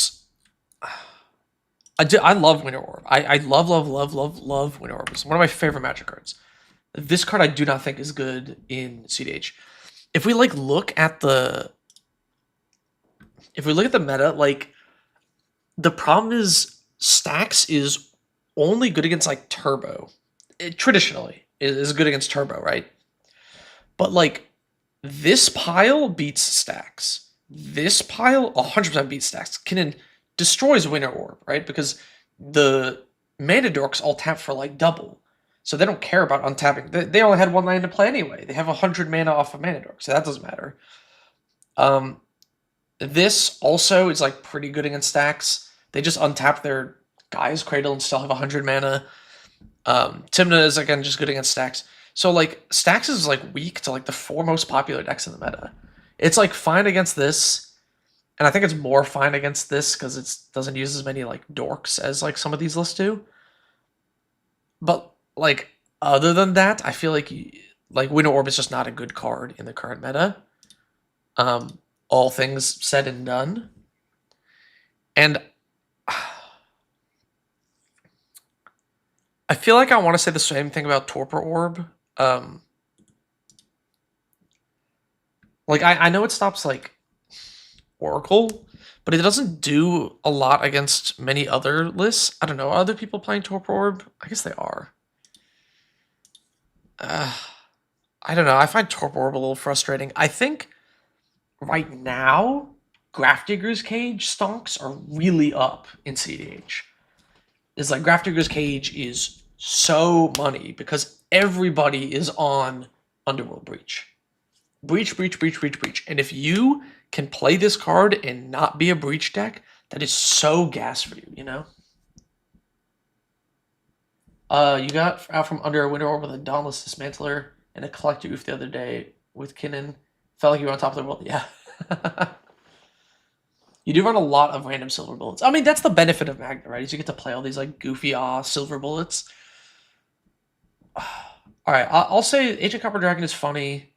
love Winter Orb. I love Winter Orb. It's one of my favorite Magic cards. This card I do not think is good in cEDH. If we look at the meta, like the problem is Stacks is only good against like Turbo. It traditionally is good against Turbo, right? But like this pile beats Stacks. This pile 100% beats Stacks. Kinnan destroys Winter Orb, right? Because the mana dorks all tap for like double. So they don't care about untapping. They only had 1 land to play anyway. They have 100 mana off of mana dork, so that doesn't matter. This also is like pretty good against stacks. They just untap their Gaia's Cradle and still have 100 mana. Tymna is again just good against stacks. So like stacks is like weak to like the 4 most popular decks in the meta. It's like fine against this, and I think it's more fine against this because it doesn't use as many like dorks as like some of these lists do. But like other than that, I feel like Winter Orb is just not a good card in the current meta. All things said and done, and I feel like I want to say the same thing about Torpor Orb. Like I know it stops like Oracle, but it doesn't do a lot against many other lists. I don't know. Are other people playing Torpor Orb? I guess they are. I don't know. I find Torpor Orb a little frustrating. I think right now, Grafdigger's Cage stonks are really up in cEDH. It's like Grafdigger's Cage is so money because everybody is on Underworld Breach. Breach. And if you can play this card and not be a Breach deck, that is so gas for you, you know? You got out from under a Winter Orb with a Dauntless Dismantler and a Collector Oof the other day with Kinnan. Felt like you were on top of the world. Yeah. You do run a lot of random silver bullets. I mean, that's the benefit of Magda, right? Is you get to play all these like goofy silver bullets. All right, I'll say Ancient Copper Dragon is funny,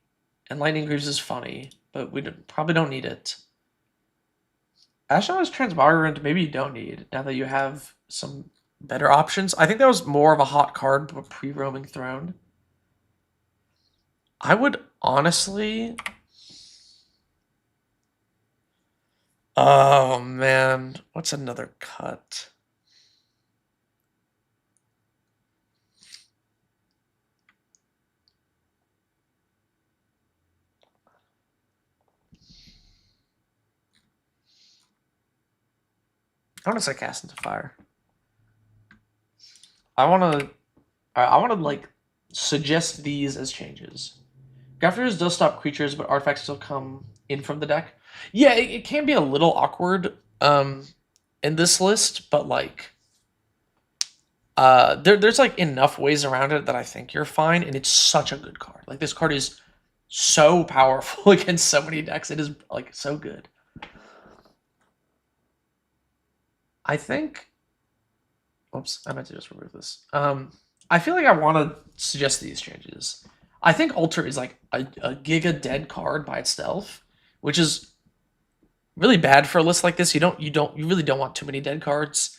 and Lightning Greaves is funny, but we probably don't need it. Ashnod's Transmogrant, maybe you don't need now that you have some better options. I think that was more of a hot card pre-Roaming Throne. I would honestly... Oh, man. What's another cut? I want to say Cast into Fire. I want to like suggest these as changes. Grafdigger's does stop creatures, but artifacts still come in from the deck. Yeah, it can be a little awkward in this list, but like there's like enough ways around it that I think you're fine, and it's such a good card. Like this card is so powerful against so many decks. It is like so good. I think. Oops, I meant to just remove this. I feel like I want to suggest these changes. I think Alter is like a giga dead card by itself, which is really bad for a list like this. You really don't want too many dead cards.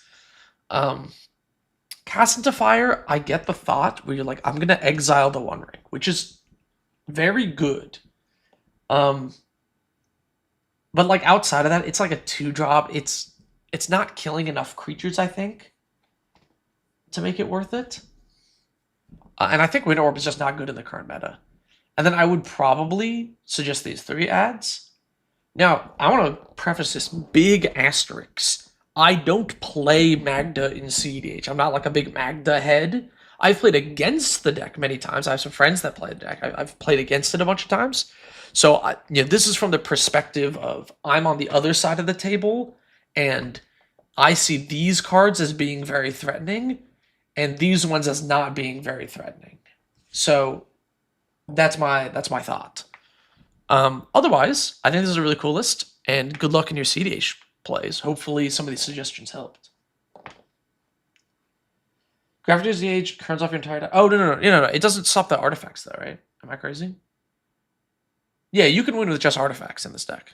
Cast into Fire, I get the thought where you're like, I'm gonna exile the One Ring, which is very good. But like outside of that, it's like a 2-drop. It's not killing enough creatures, I think, to make it worth it. And I think Winter Orb is just not good in the current meta. And then I would probably suggest these 3 ads. Now, I want to preface this big asterisk. I don't play Magda in cEDH. I'm not like a big Magda head. I've played against the deck many times. I have some friends that play the deck. I've played against it a bunch of times. So, this is from the perspective of I'm on the other side of the table, and I see these cards as being very threatening, and these ones as not being very threatening. So that's my thought. Otherwise, I think this is a really cool list, and good luck in your cEDH plays. Hopefully some of these suggestions helped. Grafdigger's cEDH turns off your entire... Oh, no. It doesn't stop the artifacts, though, right? Am I crazy? Yeah, you can win with just artifacts in this deck.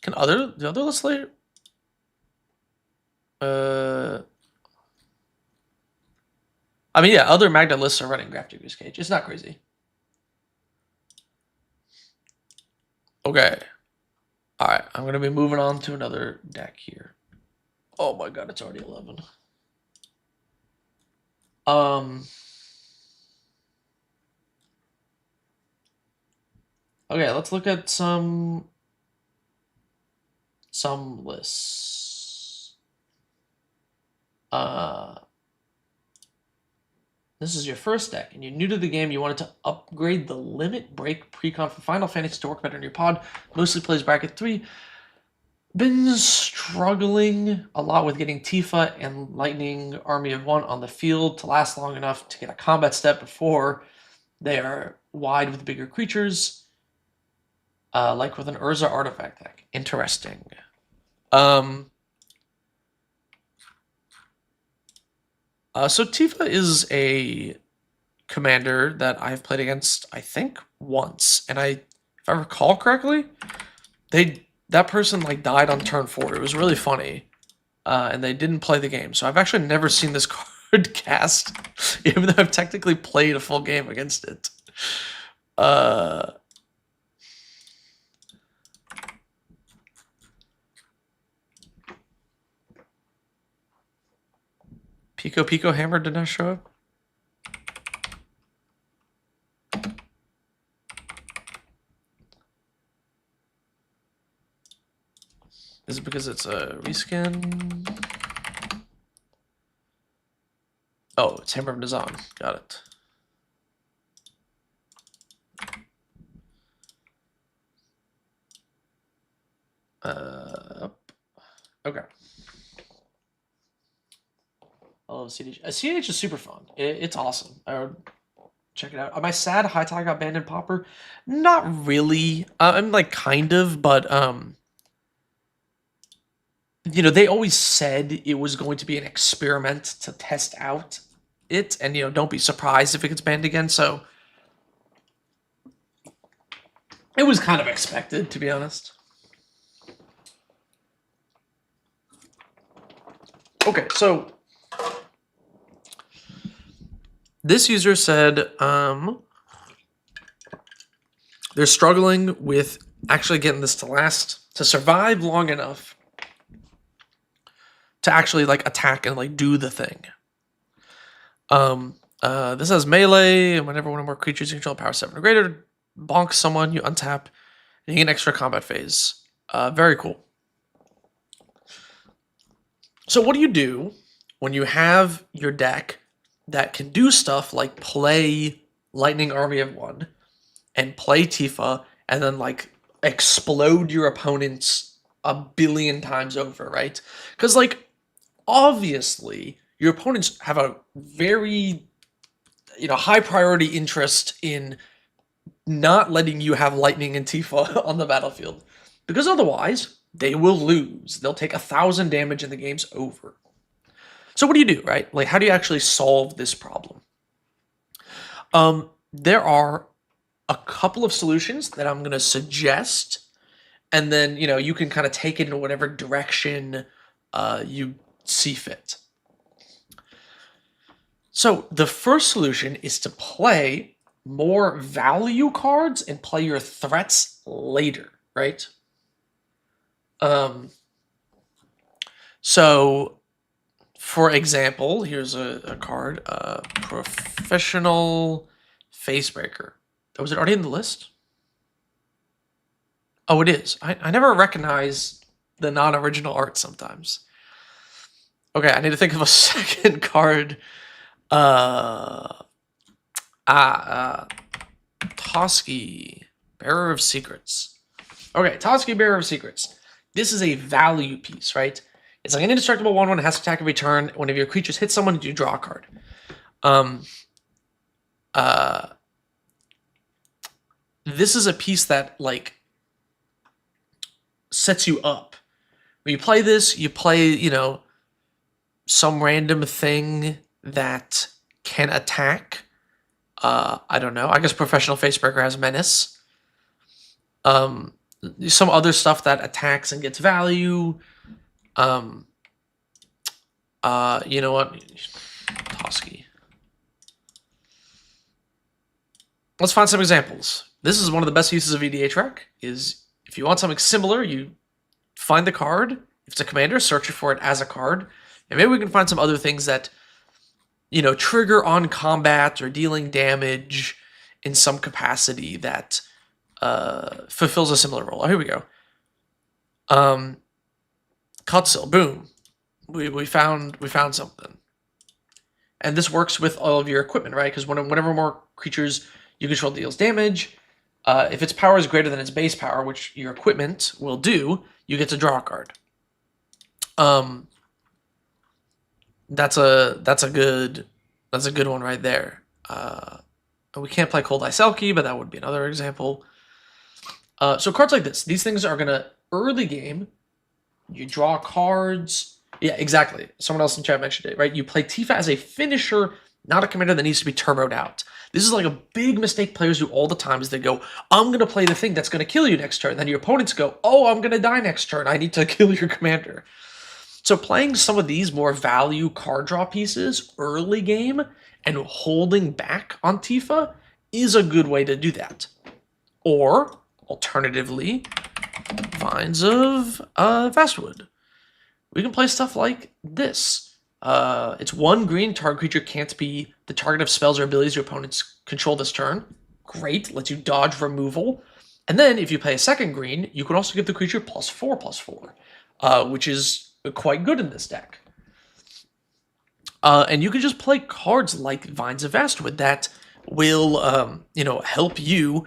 Can the other lists later? I mean, yeah, other Magda lists are running Grafdigger's Cage. It's not crazy. Okay. Alright, I'm going to be moving on to another deck here. Oh my god, it's already 11. Okay, let's look at some lists. this is your first deck, and you're new to the game, you wanted to upgrade the Limit Break Precon for Final Fantasy to work better in your pod, mostly plays bracket 3. Been struggling a lot with getting Tifa and Lightning Army of One on the field to last long enough to get a combat step before they are wide with bigger creatures, like with an Urza artifact deck. Interesting. So Tifa is a commander that I've played against, I think, once. And if I recall correctly, that person like died on turn 4. It was really funny. And they didn't play the game. So I've actually never seen this card cast, even though I've technically played a full game against it. Pico Hammer did not show up. Is it because it's a reskin? Oh, it's Hammer of Nizam. Got it. Okay. I love cEDH. cEDH is super fun. It's awesome. I would check it out. Am I sad High Tide got banned in Pauper? Not really. I'm like kind of, but you know, they always said it was going to be an experiment to test out it, and you know, don't be surprised if it gets banned again. So it was kind of expected, to be honest. Okay, so this user said they're struggling with actually getting this to survive long enough to actually like attack and like do the thing. This has melee, and whenever one or more creatures you control power 7 or greater, bonk someone, you untap, and you get an extra combat phase. Very cool. So what do you do when you have your deck that can do stuff like play Lightning Army of One and play Tifa and then like explode your opponents a billion times over, right? Because like obviously your opponents have a very, you know, high priority interest in not letting you have Lightning and Tifa on the battlefield, because otherwise they will lose. They'll take 1,000 damage and the game's over. So what do you do, right? Like, how do you actually solve this problem? There are a couple of solutions that I'm going to suggest, and then, you know, you can kind of take it in whatever direction you see fit. So the first solution is to play more value cards and play your threats later, right? So, for example, here's a card, Professional Facebreaker. Was it already in the list? Oh, it is. I never recognize the non-original art sometimes. Okay, I need to think of a second card. Toski, Bearer of Secrets. Okay, Toski, Bearer of Secrets. This is a value piece, right? It's like an indestructible 1/1. It has to attack every turn. One of your creatures hits someone, you draw a card. This is a piece that like sets you up. When you play this, you play, you know, some random thing that can attack. I don't know. I guess Professional Facebreaker has Menace. Some other stuff that attacks and gets value. You know what? Toski. Let's find some examples. This is one of the best uses of EDH Rec, is if you want something similar, you find the card. If it's a commander, search for it as a card. And maybe we can find some other things that, you know, trigger on combat or dealing damage in some capacity that fulfills a similar role. Oh, here we go. Cutsil, boom. We found something. And this works with all of your equipment, right? Because whenever more creatures you control deals damage, if its power is greater than its base power, which your equipment will do, you get to draw a card. That's a good one right there. We can't play Cold Ice Selkie, but that would be another example. So cards like this, these things are gonna early game. You draw cards. Yeah, exactly. Someone else in chat mentioned it, right? You play Tifa as a finisher, not a commander that needs to be turboed out. This is like a big mistake players do all the time is they go, I'm going to play the thing that's going to kill you next turn. Then your opponents go, oh, I'm going to die next turn. I need to kill your commander. So playing some of these more value card draw pieces early game and holding back on Tifa is a good way to do that. Or, alternatively, Vines of Vastwood. We can play stuff like this. It's 1 green, target creature can't be the target of spells or abilities your opponents control this turn. Great, lets you dodge removal. And then if you play a 2nd green, you can also give the creature +4/+4, which is quite good in this deck. And you can just play cards like Vines of Vastwood that will, help you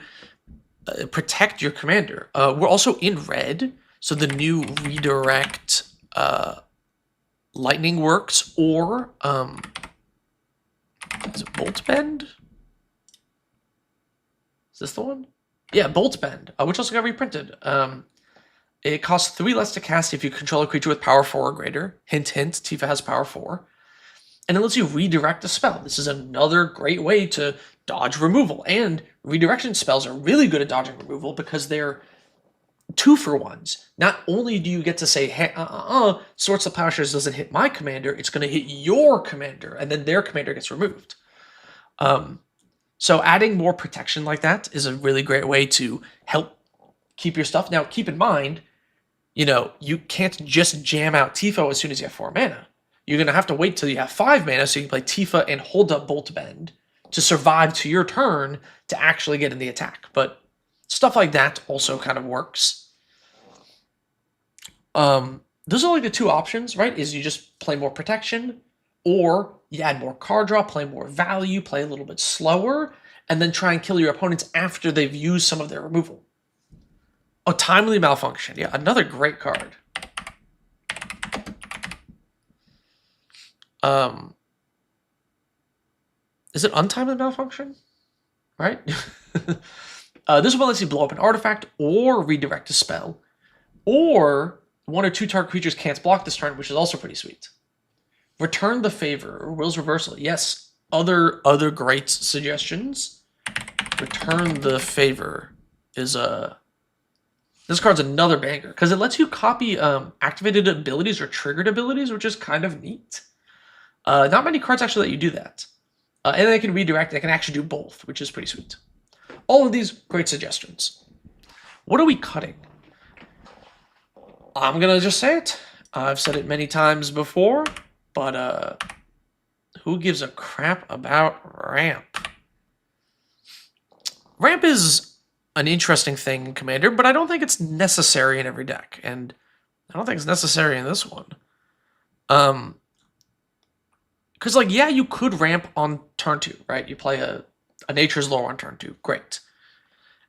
protect your commander. We're also in red, so the new redirect lightning works, or is it Bolt Bend? Is this the one? Yeah, Bolt Bend, which also got reprinted. It costs 3 less to cast if you control a creature with power 4 or greater. Hint, hint, Tifa has power 4. And it lets you redirect a spell. This is another great way to dodge removal. And redirection spells are really good at dodging removal because they're 2-for-1s. Not only do you get to say, hey, Swords of Plowshares doesn't hit my commander, it's going to hit your commander, and then their commander gets removed. So adding more protection like that is a really great way to help keep your stuff. Now, keep in mind, you can't just jam out Tifa as soon as you have 4 mana. You're going to have to wait till you have 5 mana so you can play Tifa and hold up Bolt Bend to survive to your turn to actually get in the attack. But stuff like that also kind of works. Those are like the 2 options, right? Is you just play more protection, or you add more card draw, play more value, play a little bit slower, and then try and kill your opponents after they've used some of their removal. Oh, Timely Malfunction. Yeah, another great card. Is it Untimely Malfunction? Right? This one lets you blow up an artifact or redirect a spell. Or 1 or 2 target creatures can't block this turn, which is also pretty sweet. Return the Favor or Will's Reversal. Yes, other great suggestions. Return the Favor is a... This card's another banger, because it lets you copy activated abilities or triggered abilities, which is kind of neat. Not many cards actually let you do that. And they can redirect, they can actually do both, which is pretty sweet. All of these, great suggestions. What are we cutting? I'm going to just say it. I've said it many times before, but who gives a crap about ramp? Ramp is an interesting thing in Commander, but I don't think it's necessary in every deck, and I don't think it's necessary in this one. Because, yeah, you could ramp on turn 2, right? You play a Nature's Lore on turn 2. Great.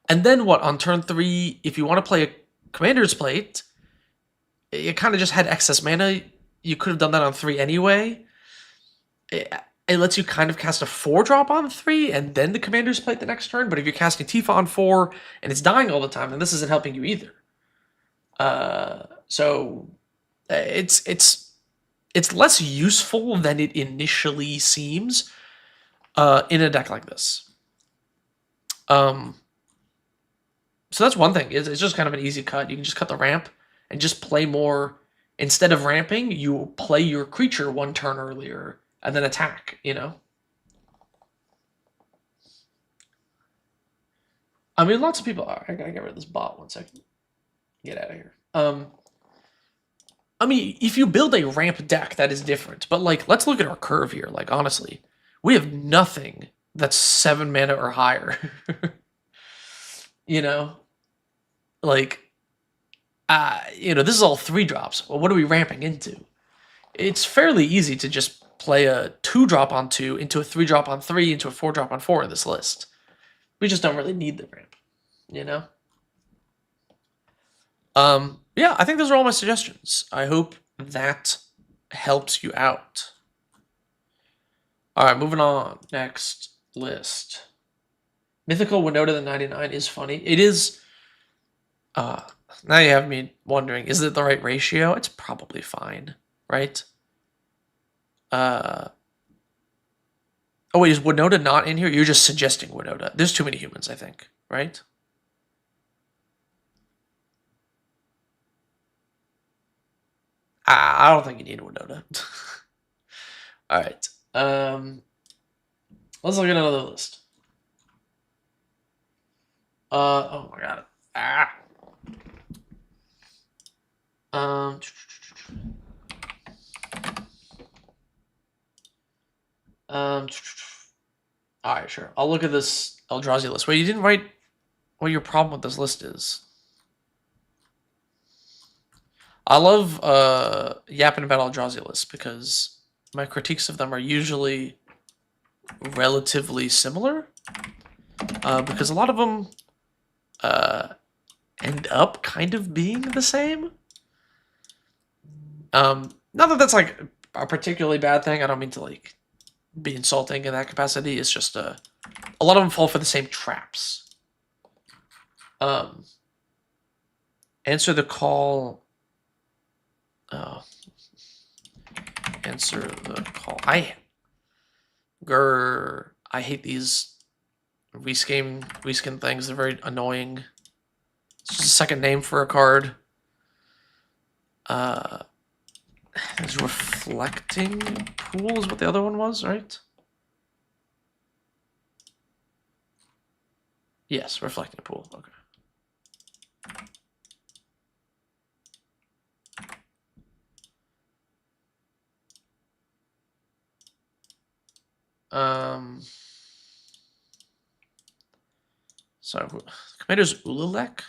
And then what? On turn 3, if you want to play a Commander's Plate, you kind of just had excess mana. You could have done that on 3 anyway. It lets you kind of cast a 4-drop on 3, and then the Commander's Plate the next turn. But if you're casting Tifa on 4, and it's dying all the time, then this isn't helping you either. So it's less useful than it initially seems in a deck like this. So that's one thing. It's just kind of an easy cut. You can just cut the ramp and just play more. Instead of ramping, you play your creature 1 turn earlier and then attack, I mean, lots of people are. I gotta get rid of this bot 1 second. Get out of here. I mean, if you build a ramp deck, that is different. But, let's look at our curve here. Honestly, we have nothing that's 7 mana or higher. This is all 3 drops. Well, what are we ramping into? It's fairly easy to just play a 2-drop on 2 into a 3-drop on 3 into a 4-drop on 4 in this list. We just don't really need the ramp, you know? Yeah, I think those are all my suggestions. I hope that helps you out. All right, moving on. Next list. Mythical Winota the 99 is funny. It is. Now you have me wondering, is it the right ratio? It's probably fine, right? Oh wait, is Winota not in here? You're just suggesting Winota. There's too many humans, I think, right? I don't think you need Winota. All right. Let's look at another list. Oh my god. All right, sure. I'll look at this Eldrazi list. Wait, you didn't write what your problem with this list is. I love yapping about Eldrazi lists because my critiques of them are usually relatively similar. Because a lot of them end up kind of being the same. Not that that's like a particularly bad thing. I don't mean to like be insulting in that capacity. It's just a lot of them fall for the same traps. Answer the call. Answer the call. I hate these reskin things. They're very annoying. It's just a second name for a card. Is Reflecting Pool is what the other one was, right? Yes, Reflecting Pool. Okay. So Commander's Ululek.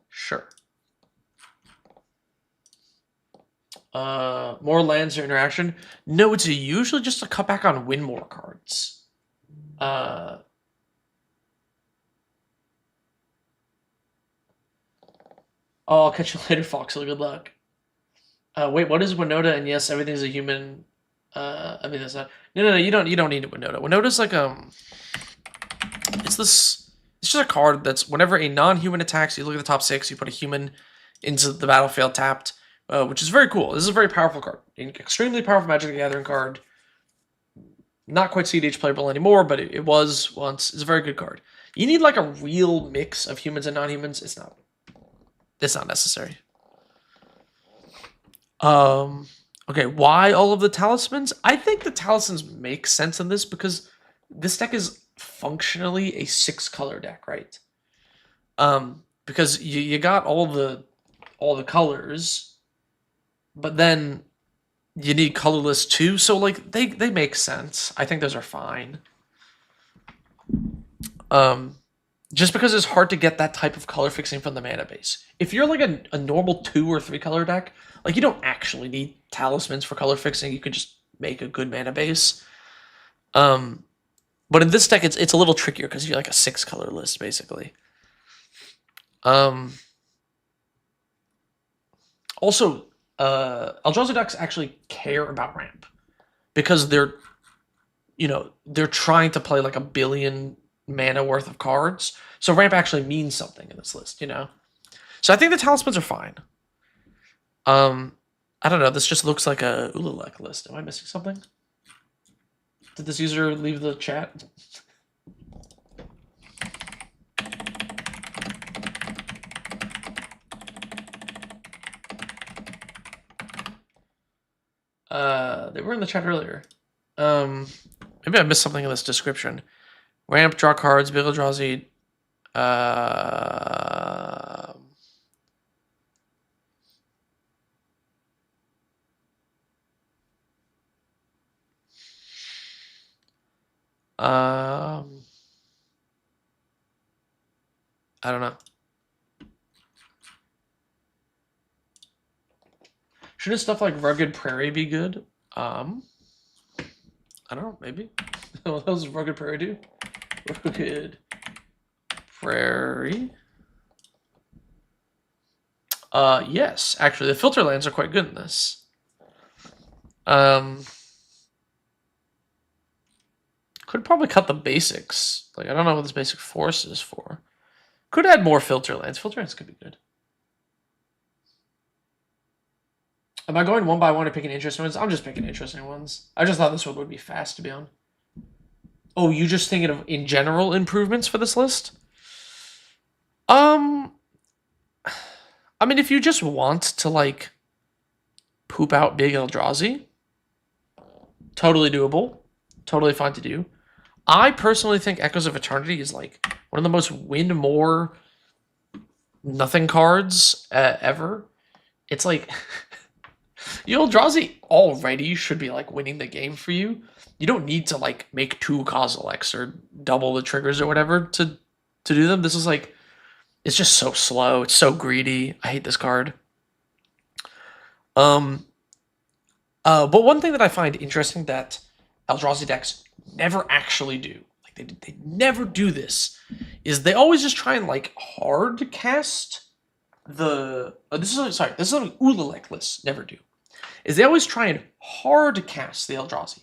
Sure. More lands or interaction. No, it's usually just a cutback on win more cards. Oh, I'll catch you later, Foxel. Good luck. Wait, what is Winota? And yes, everything's a human. I mean, that's not. No. You don't need a Winota. Winota's like it's this. It's just a card that's whenever a non-human attacks, you look at the top 6, you put a human into the battlefield tapped, which is very cool. This is a very powerful card, an extremely powerful Magic the Gathering card. Not quite cEDH playable anymore, but it was once. It's a very good card. You need like a real mix of humans and non-humans. It's not necessary. Okay, why all of the talismans? I think the talismans make sense in this because this deck is functionally a 6-color deck, right? Because you got all the colors, but then you need colorless too, so like they make sense. I think those are fine. Just because it's hard to get that type of color fixing from the mana base. If you're like a normal 2 or 3 color deck, like you don't actually need talismans for color fixing. You can just make a good mana base. But in this deck, it's a little trickier because you're like a 6-color list basically. Also, Eldrazi decks actually care about ramp because they're trying to play like a billion mana worth of cards. So ramp actually means something in this list, So I think the talismans are fine. I don't know. This just looks like a Ululek list. Am I missing something? Did this user leave the chat? They were in the chat earlier. Maybe I missed something in this description. Ramp, draw cards, big Eldrazi. I don't know. Shouldn't stuff like Rugged Prairie be good? I don't know, maybe. What does Rugged Prairie do? Rugged Prairie. Yes, actually, the filter lands are quite good in this. Could probably cut the basics. Like, I don't know what this basic force is for. Could add more filter lands. Filter lands could be good. Am I going one by one or picking interesting ones? I'm just picking interesting ones. I just thought this one would be fast to be on. Oh, you just thinking of in general improvements for this list? I mean, if you just want to like poop out big Eldrazi, totally doable, totally fine to do. I personally think Echoes of Eternity is like one of the most win more nothing cards ever. It's like Eldrazi already should be like winning the game for you. You don't need to like make 2 Kozileks or double the triggers or whatever to do them. This is like, it's just so slow. It's so greedy. I hate this card. But one thing that I find interesting that Eldrazi decks never actually do, like they never do this, is they always just try and like hard cast the. This is something Ulalek lists never do. Is they always try and hard cast the Eldrazi.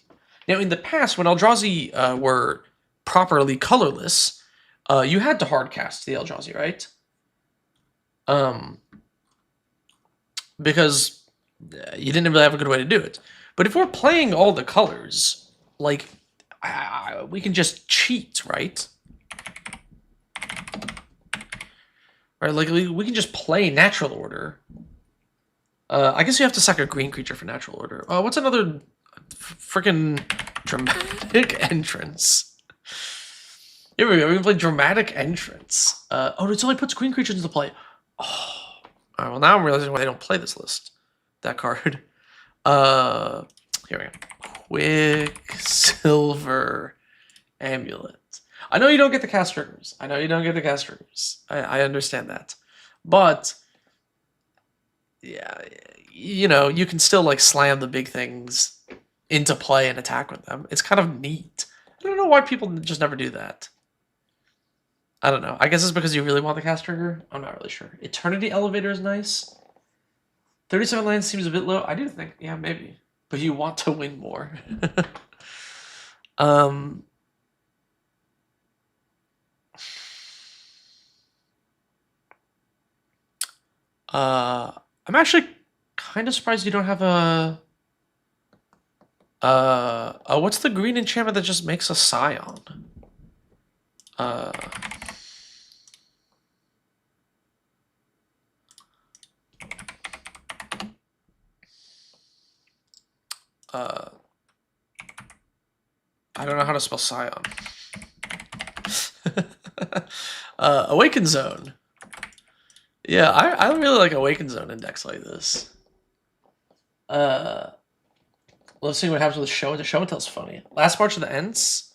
Now, in the past, when Eldrazi were properly colorless, you had to hard cast the Eldrazi, right? Because you didn't really have a good way to do it. But if we're playing all the colors, like, we can just cheat, right? Right, like, we can just play natural order. I guess you have to sack a green creature for natural order. What's another freaking dramatic entrance? Here we go. We can play dramatic entrance. Oh, it only puts green creatures into play. Oh, all right, well, now I'm realizing why they don't play this list. That card. Here we go. Quicksilver Amulet. I know you don't get the cast triggers. I understand that. But yeah, you know, you can still like slam the big things into play and attack with them. It's kind of neat. I don't know why people just never do that. I don't know. I guess it's because you really want the cast trigger. I'm not really sure. Eternity Elevator is nice. 37 lands seems a bit low. I do think, yeah, maybe. But you want to win more. I'm actually kind of surprised you don't have a what's the green enchantment that just makes a Scion? I don't know how to spell Scion. Awaken Zone. Yeah, I really like Awaken Zone in decks like this. Let's see what happens with the show. The show and tell's funny. Last March of the Ents,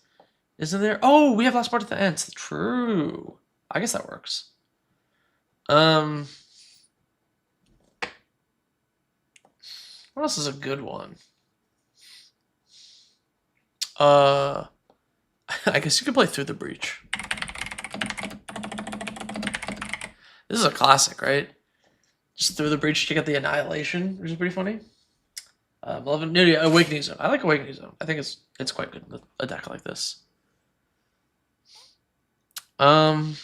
isn't there? Oh, we have Last March of the Ents. True. I guess that works. What else is a good one? I guess you could play Through the Breach. This is a classic, right? Just Through the Breach to get the Annihilation, which is pretty funny. Malevolent, no, yeah, Awakening Zone. I like Awakening Zone. I think it's quite good with a deck like this. In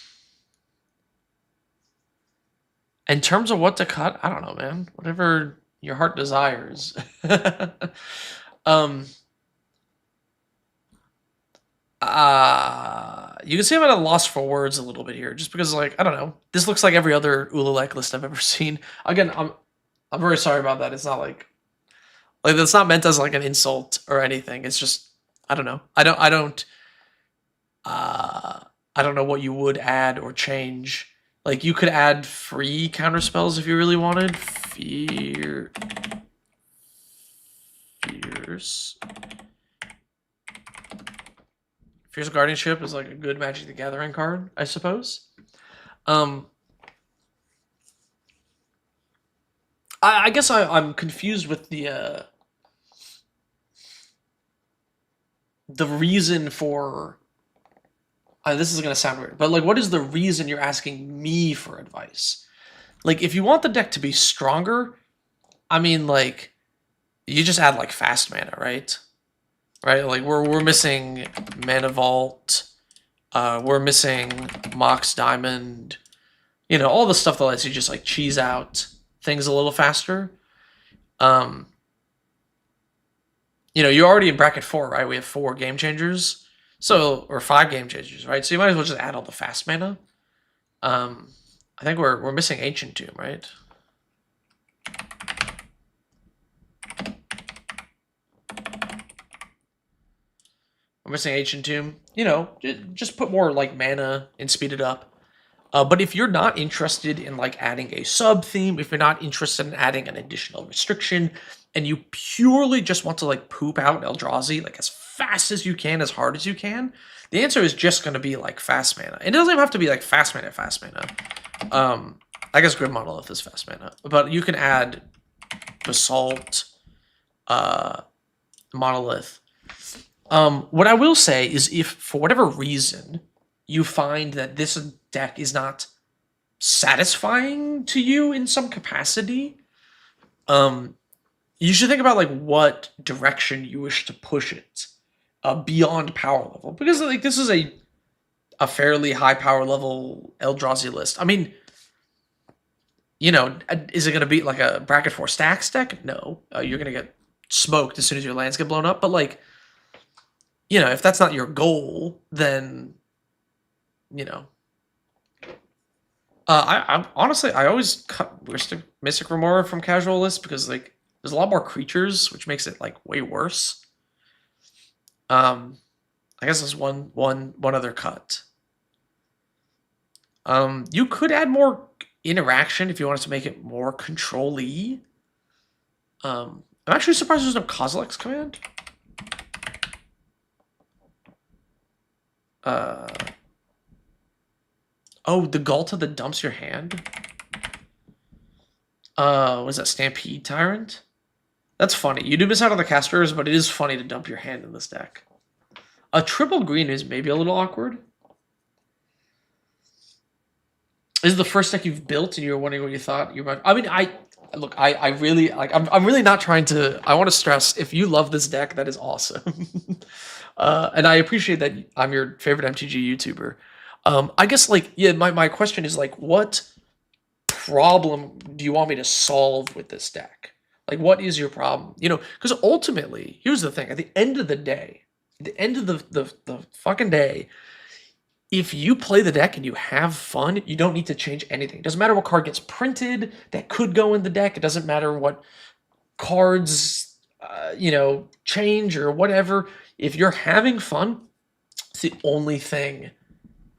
terms of what to cut, I don't know, man. Whatever your heart desires. You can see I'm at a loss for words a little bit here, just because, like, I don't know. This looks like every other Ulalek list I've ever seen. Again, I'm very sorry about that. It's not like that's not meant as like an insult or anything. It's just, I don't know. I don't know what you would add or change. Like, you could add free counterspells if you really wanted. Fierce. Fierce Guardianship is like a good Magic the Gathering card, I suppose. I guess I'm confused with the reason for. This is gonna sound weird, but like, what is the reason you're asking me for advice? Like, if you want the deck to be stronger, I mean, like, you just add like fast mana, right? Right? Like, we're missing Mana Vault, we're missing Mox Diamond, you know, all the stuff that lets you just like cheese out things a little faster. You know, you're already in bracket 4, right? We have 4 game changers, so, or 5 game changers, right? So you might as well just add all the fast mana. I think we're missing Ancient Tomb, right? We're missing Ancient Tomb. You know, just put more like mana and speed it up. But if you're not interested in like adding a sub theme, if you're not interested in adding an additional restriction, and you purely just want to like poop out Eldrazi like as fast as you can, as hard as you can, the answer is just going to be like fast mana. It doesn't even have to be like fast mana, fast mana. I guess Grid Monolith is fast mana, but you can add Basalt, Monolith. What I will say is, if for whatever reason you find that this deck is not satisfying to you in some capacity, you should think about like what direction you wish to push it beyond power level, because like this is a fairly high power level Eldrazi list. I mean, you know, is it going to be like a bracket 4 stacks deck? No, you're going to get smoked as soon as your lands get blown up. But like, you know, if that's not your goal, then, you know, I honestly, I always cut Mystic Remora from casual lists because like there's a lot more creatures, which makes it like way worse. I guess there's one other cut. You could add more interaction if you wanted to make it more control-y. I'm actually surprised there's no Kozilek's command. Oh, the Galta that dumps your hand? Was that Stampede Tyrant? That's funny. You do miss out on the casters, but it is funny to dump your hand in this deck. A triple green is maybe a little awkward. This is the first deck you've built, and you're wondering what you thought you might. I mean, I really like. I'm really not trying to. I want to stress, if you love this deck, that is awesome, and I appreciate that I'm your favorite MTG YouTuber. I guess like, yeah, my question is like, what problem do you want me to solve with this deck? Like, what is your problem? You know, because ultimately, here's the thing: at the end of the day, at the end of the fucking day, if you play the deck and you have fun, you don't need to change anything. It doesn't matter what card gets printed that could go in the deck. It doesn't matter what cards, you know, change or whatever. If you're having fun, it's the only thing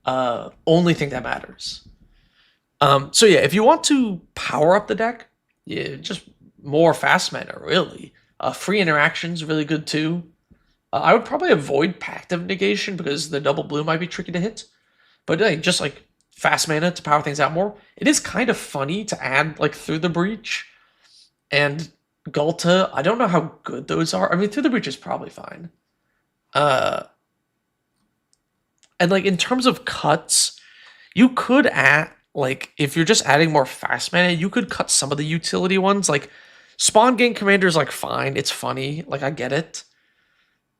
that matters. So yeah, if you want to power up the deck, yeah, just more fast mana, really. Free interactions really good too. I would probably avoid Pact of Negation because the double blue might be tricky to hit. But just like fast mana to power things out more. It is kind of funny to add like Through the Breach and Galta. I don't know how good those are. I mean, Through the Breach is probably fine. And like in terms of cuts, you could add, like, if you're just adding more fast mana, you could cut some of the utility ones. Like Spawn Gang Commander is like fine. It's funny. Like, I get it.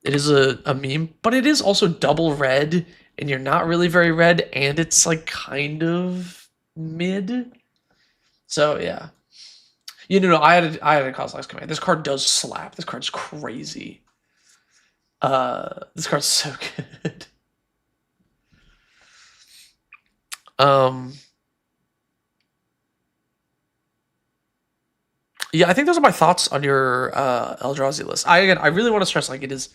It is a meme, but it is also double red, and you're not really very red, and it's like kind of mid. So yeah, you know, I had a Kozilek's command. This card does slap. This card's crazy. This card's so good. Yeah, I think those are my thoughts on your Eldrazi list. I really want to stress, like, it is.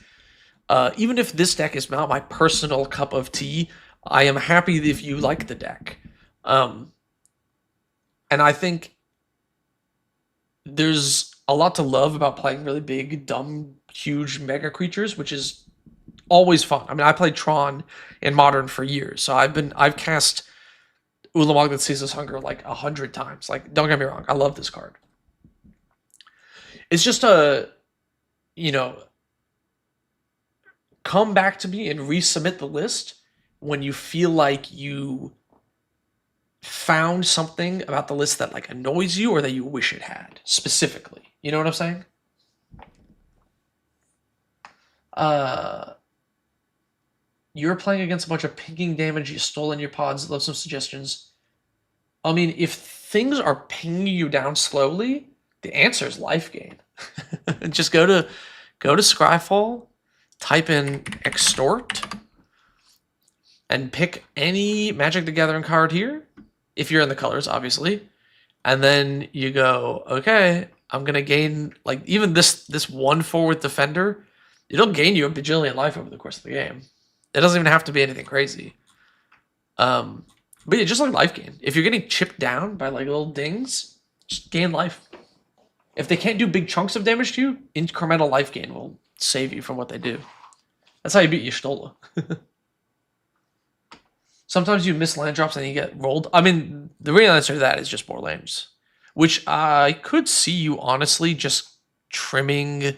Even if this deck is not my personal cup of tea, I am happy if you like the deck. And I think there's a lot to love about playing really big, dumb, huge mega creatures, which is always fun. I mean, I played Tron in Modern for years, so I've cast Ulamog that Ceaseless Hunger like 100 times. Like, don't get me wrong, I love this card. It's just a, you know, come back to me and resubmit the list when you feel like you found something about the list that like annoys you or that you wish it had specifically. You know what I'm saying? You're playing against a bunch of pinging damage. You stole in your pods. Love some suggestions. I mean, if things are pinging you down slowly, the answer is life gain. Just go to Scryfall, type in extort, and pick any Magic the Gathering card here, if you're in the colors, obviously. And then you go, okay, I'm gonna gain like even this 1/4 defender, it'll gain you a bajillion life over the course of the game. It doesn't even have to be anything crazy. But yeah, just like life gain. If you're getting chipped down by like little dings, just gain life. If they can't do big chunks of damage to you, incremental life gain will save you from what they do. That's how you beat Y'shtola. Sometimes you miss land drops and you get rolled. I mean, the real answer to that is just more lands. Which I could see you honestly just trimming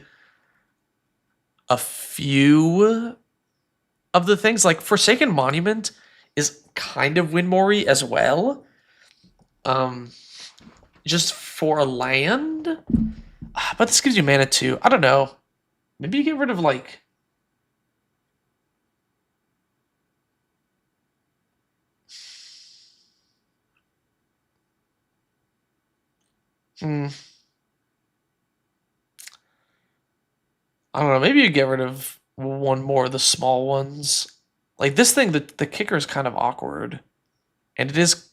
a few of the things. Like Forsaken Monument is kind of Winmori as well. Just for a land. But this gives you mana too. I don't know. Maybe you get rid of like... I don't know. Maybe you get rid of one more of the small ones. Like this thing, the kicker is kind of awkward. And it is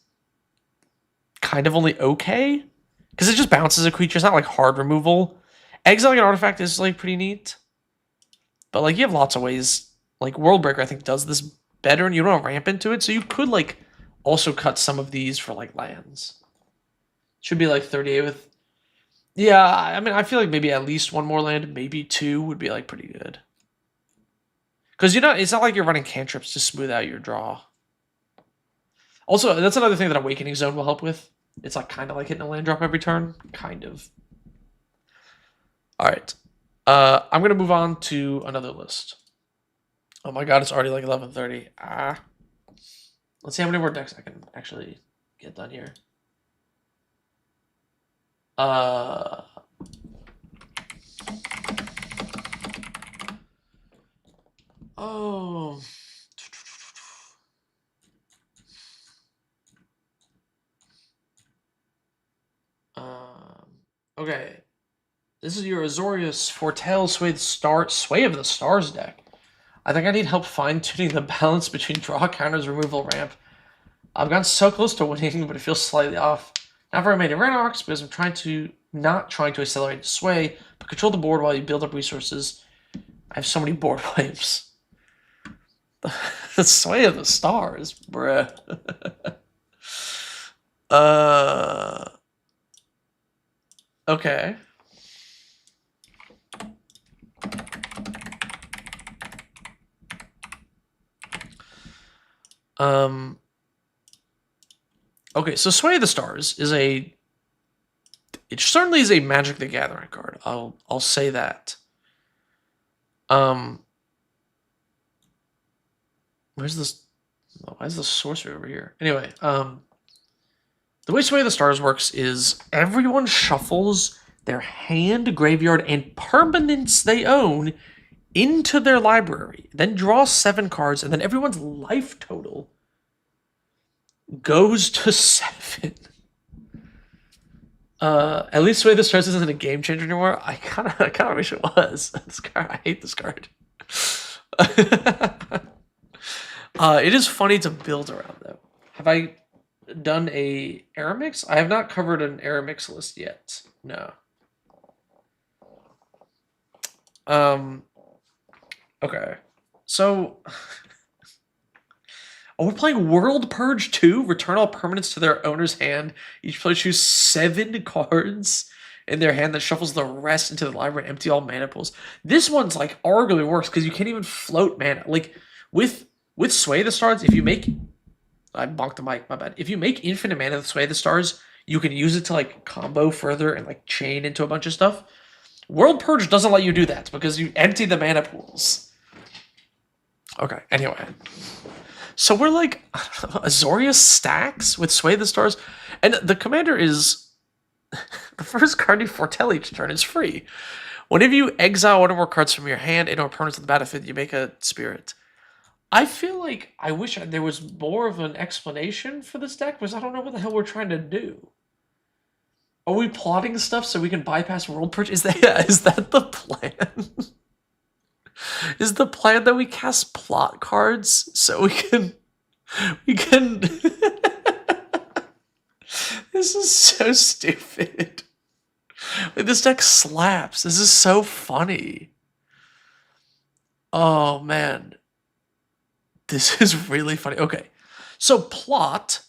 kind of only okay. Because it just bounces a creature. It's not like hard removal. Exiling an artifact is like pretty neat. But like you have lots of ways. Like Worldbreaker I think does this better and you don't ramp into it. So you could like also cut some of these for like lands. Should be like 38 with... Yeah, I mean, I feel like maybe at least one more land, maybe two would be like pretty good. Because you know, it's not like you're running cantrips to smooth out your draw. Also, that's another thing that Awakening Zone will help with. It's like kind of like hitting a land drop every turn. Kind of. Alright. I'm going to move on to another list. Oh my god, it's already like 11:30. Let's see how many more decks I can actually get done here. Oh. Okay. This is your Azorius Foretell Sway of the Stars deck. I think I need help fine-tuning the balance between draw counters, removal, ramp. I've gotten so close to winning, but it feels slightly off. Not very many Renox, because I'm not trying to accelerate the sway, but control the board while you build up resources. I have so many board wipes. The Sway of the Stars, bruh. Okay. Okay, so Sway of the Stars is it certainly is a Magic the Gathering card. I'll say that. Where's this? Oh, why is the sorcery over here? Anyway, the way Sway of the Stars works is everyone shuffles their hand, graveyard, and permanents they own into their library, then draws 7 cards, and then everyone's life total goes to 7. At least Sway the Stars isn't a game changer anymore. I kind of wish it was. This card, I hate this card. It is funny to build around though. Have I done a error mix? I have not covered an error mix list yet. No. Okay. So oh, we're playing World Purge 2. Return all permanents to their owner's hand. Each player chooses 7 cards in their hand that shuffles the rest into the library and empty all mana pools. This one's like arguably worse because you can't even float mana. Like with Sway the Stars, if you make... I bonked the mic, my bad. If you make infinite mana with Sway the Stars, you can use it to like combo further and like chain into a bunch of stuff. World Purge doesn't let you do that because you empty the mana pools. Okay, anyway. So we're like, Azorius stacks with Sway the Stars. And the commander is... the first card you foretell each turn is free. Whenever you exile one or more cards from your hand and or opponents on the battlefield, you make a spirit. I feel like I wish there was more of an explanation for this deck, because I don't know what the hell we're trying to do. Are we plotting stuff so we can bypass World Purge? Is that the plan? Is the plan that we cast plot cards so we can This is so stupid. Like, this deck slaps. This is so funny. Oh man. This is really funny. Okay. So plot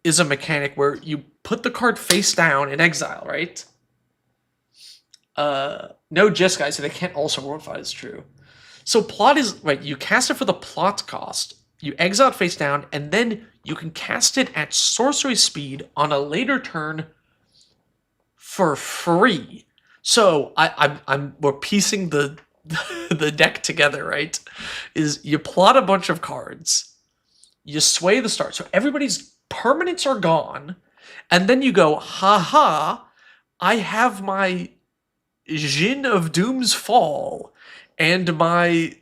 is a mechanic where you put the card face down in exile, right? No Jeskai, so they can't also World Fight, is true. So plot is, right, you cast it for the plot cost, you exile it face down, and then you can cast it at sorcery speed on a later turn for free. So we're piecing the the deck together, right? Is you plot a bunch of cards, you sway the start, so everybody's permanents are gone, and then you go, haha, I have my Jin of Doom's Fall and my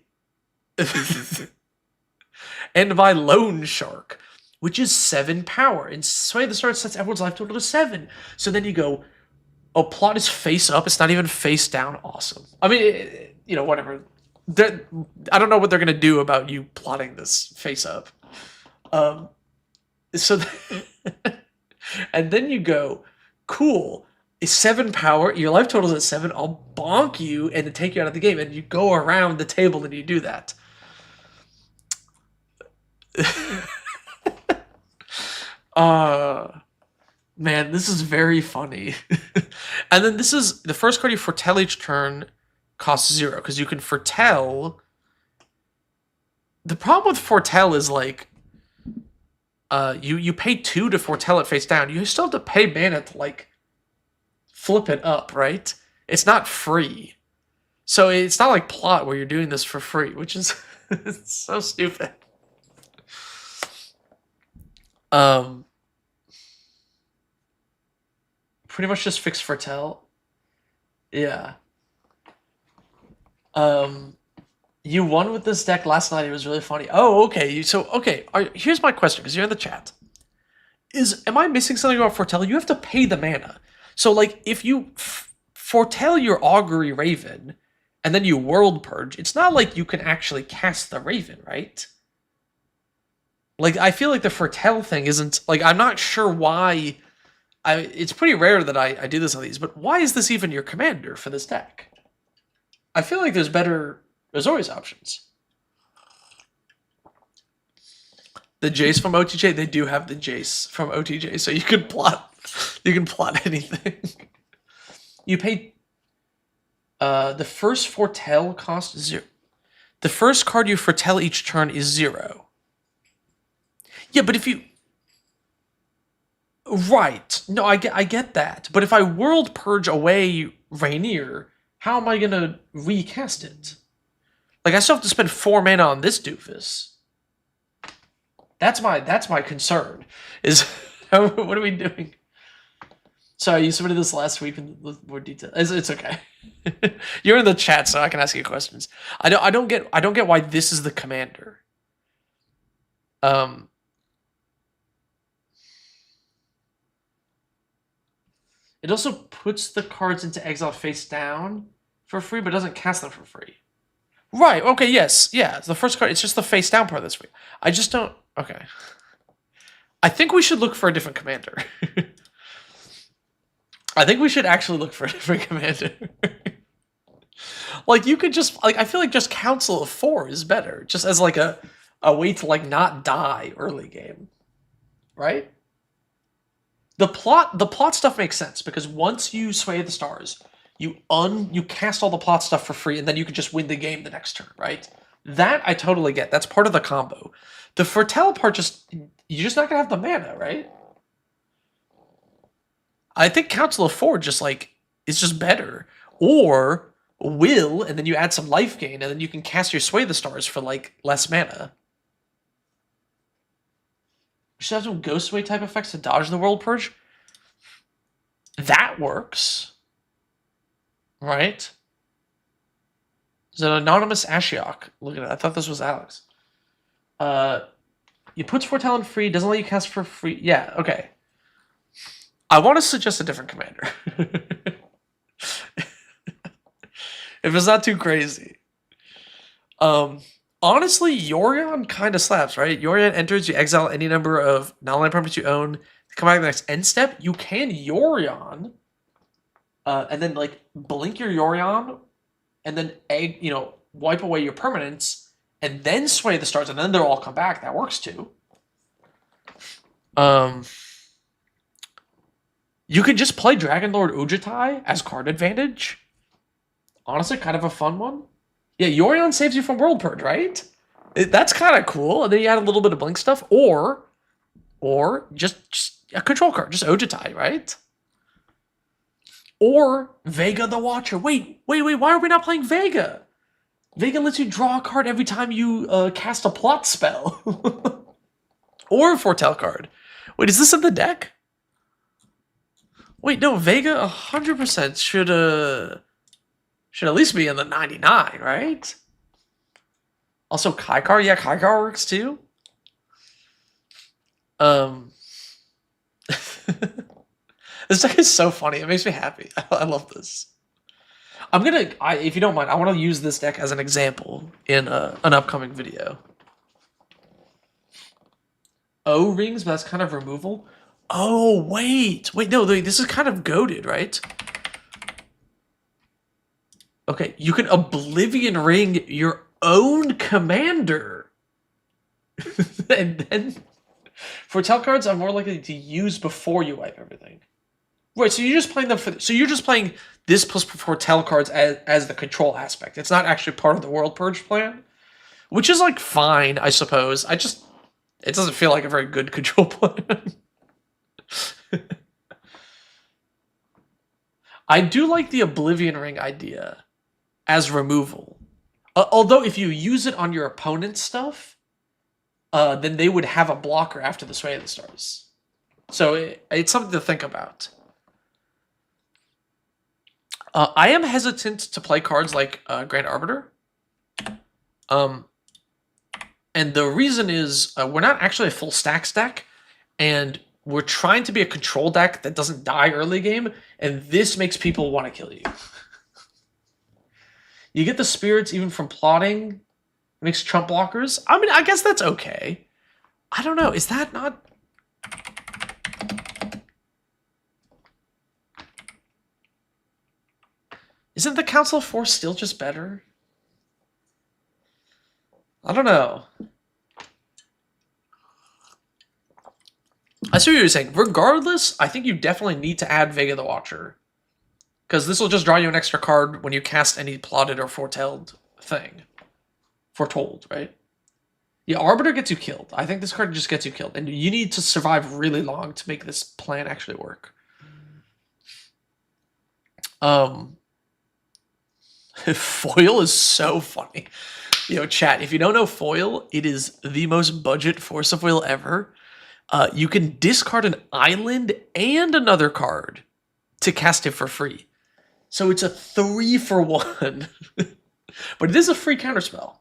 and my Lone Shark, which is 7 power. And Sway the Start sets everyone's life total to 7. So then you go, oh, plot is face up. It's not even face down. Awesome. I mean, you know, whatever. I don't know what they're going to do about you plotting this face up. So, and then you go, cool. It's 7 power. Your life total is at 7. I'll bonk you and then take you out of the game. And you go around the table and you do that. Man, this is very funny. And then this is the first card you foretell each turn costs 0 because you can foretell. The problem with foretell is like you pay 2 to foretell it face down. You still have to pay mana to like flip it up, right? It's not free. So it's not like plot where you're doing this for free, which is it's so stupid. Pretty much just fix foretell. Yeah. You won with this deck last night. It was really funny. Oh, okay. Here's my question, because you're in the chat. Am I missing something about foretell? You have to pay the mana. So, like, if you foretell your Augury Raven, and then you World Purge, it's not like you can actually cast the Raven, right? Like, I feel like the foretell thing isn't... Like, I'm not sure why... It's pretty rare that I do this on these, but why is this even your commander for this deck? I feel like there's always options. The Jace from OTJ, they do have the Jace from OTJ, so you can plot anything. You pay the first foretell cost 0. The first card you foretell each turn is 0. Yeah, but if you... Right. No, I get that. But if I World Purge away Rainier, how am I going to recast it? Like, I still have to spend 4 mana on this doofus. That's my concern. Is what are we doing? Sorry, you submitted this last week in more detail. It's okay. You're in the chat, so I can ask you questions. I don't get why this is the commander. It also puts the cards into exile face down for free, but doesn't cast them for free. Right, okay, yes. Yeah, the first card, it's just the face down part that's free. I just don't... Okay. I think we should look for a different commander. I think we should actually look for a different commander. Like, you could just... Like, I feel like just Council of 4 is better. Just as, like, a way to, like, not die early game. Right? The plot stuff makes sense, because once you Sway the Stars, you cast all the plot stuff for free, and then you can just win the game the next turn, right? That I totally get. That's part of the combo. The foretell part, you're just not gonna have the mana, right? I think Council of 4 just like It's just better. Or will, and then you add some life gain, and then you can cast your Sway the Stars for like less mana. You should have some Ghost Sway type effects to dodge the World Purge. That works. Right? There's an anonymous Ashiok. Look at it. I thought this was Alex. You put Foretell free, doesn't let you cast for free. Yeah, okay. I want to suggest a different commander. If it's not too crazy. Honestly, Yorion kind of slaps, right? Yorion enters, you exile any number of non-land permanents you own. Come back to the next end step. You can Yorion, and then like blink your Yorion, and then wipe away your permanents, and then Sway the Stars, and then they'll all come back. That works too. You could just play Dragon Lord Ujitai as card advantage. Honestly, kind of a fun one. Yeah, Yorion saves you from World Purge, right? That's kind of cool. And then you add a little bit of blink stuff, or just a control card, just Ujitai, right? Or Vega the Watcher. Wait, why are we not playing Vega? Vega lets you draw a card every time you cast a plot spell. Or a Foretell card. Wait, is this in the deck? Wait, no, Vega 100% should at least be in the 99, right? Also, Kaikar, yeah, Kaikar works too. This deck is so funny. It makes me happy. I love this. If you don't mind, I want to use this deck as an example in an upcoming video. O-rings, but that's kind of removal. Oh, wait, no, this is kind of goated, right? Okay, you can Oblivion Ring your own commander. And then Foretell cards are more likely to use before you wipe everything. Right, so you're just playing them so you're just playing this plus Foretell cards as the control aspect. It's not actually part of the World Purge plan, which is like fine, I suppose. It doesn't feel like a very good control plan. I do like the Oblivion Ring idea as removal. Although if you use it on your opponent's stuff, then they would have a blocker after the Sway of the Stars. So it's something to think about. I am hesitant to play cards like Grand Arbiter. And the reason is we're not actually a full stacks deck, and we're trying to be a control deck that doesn't die early game, and this makes people want to kill you. You get the spirits even from plotting, makes trump blockers. I mean, I guess that's okay. I don't know. Is that not... Isn't the Council Force still just better? I don't know. I see what you're saying. Regardless, I think you definitely need to add Vega the Watcher. Because this will just draw you an extra card when you cast any plotted or foretold thing. Foretold, right? Yeah, Arbiter gets you killed. I think this card just gets you killed. And you need to survive really long to make this plan actually work. Foil is so funny. Yo, chat, if you don't know Foil, it is the most budget Force of Will ever. You can discard an island and another card to cast it for free. So it's a 3-for-1. But it is a free counterspell.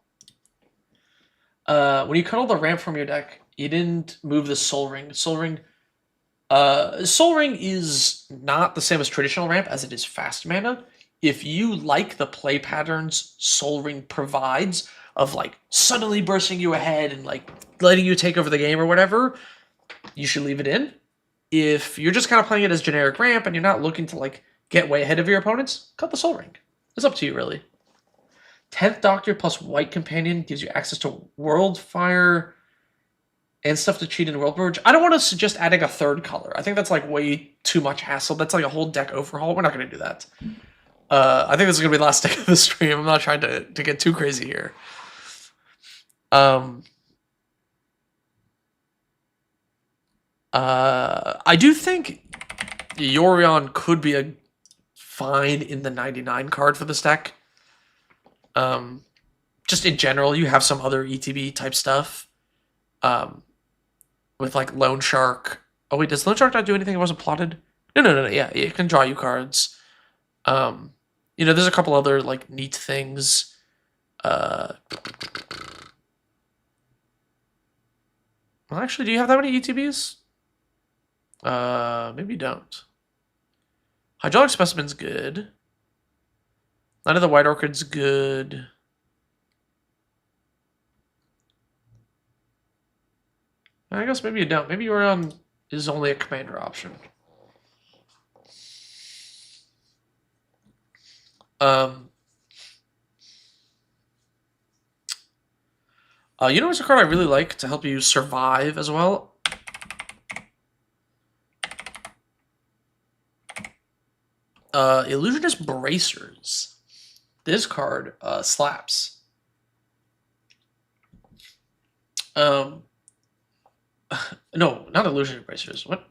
When you cut all the ramp from your deck, you didn't move the Soul Ring. Soul Ring is not the same as traditional ramp as it is fast mana. If you like the play patterns Soul Ring provides of like suddenly bursting you ahead and like letting you take over the game or whatever, you should leave it in. If you're just kind of playing it as generic ramp and you're not looking to like get way ahead of your opponents, cut the Soul Ring. It's up to you, really. 10th Doctor plus White Companion gives you access to World Fire and stuff to cheat in World Purge. I don't want to suggest adding a third color. I think that's like way too much hassle. That's like a whole deck overhaul. We're not going to do that. I think this is going to be the last deck of the stream. I'm not trying to get too crazy here. I do think Yorion could be a fine in the 99 card for this deck. Just in general, you have some other ETB type stuff. With like Loan Shark. Oh wait, does Loan Shark not do anything that wasn't plotted? No. Yeah, it can draw you cards. There's a couple other like neat things. Well, actually, do you have that many ETBs? Maybe you don't. Hydraulic Specimen's good. None of the White Orchid's good. I guess maybe you don't. Maybe Yorion is only a commander option. What's a card I really like to help you survive as well? Illusionist Bracers. This card slaps. No, not Illusionist Bracers. What?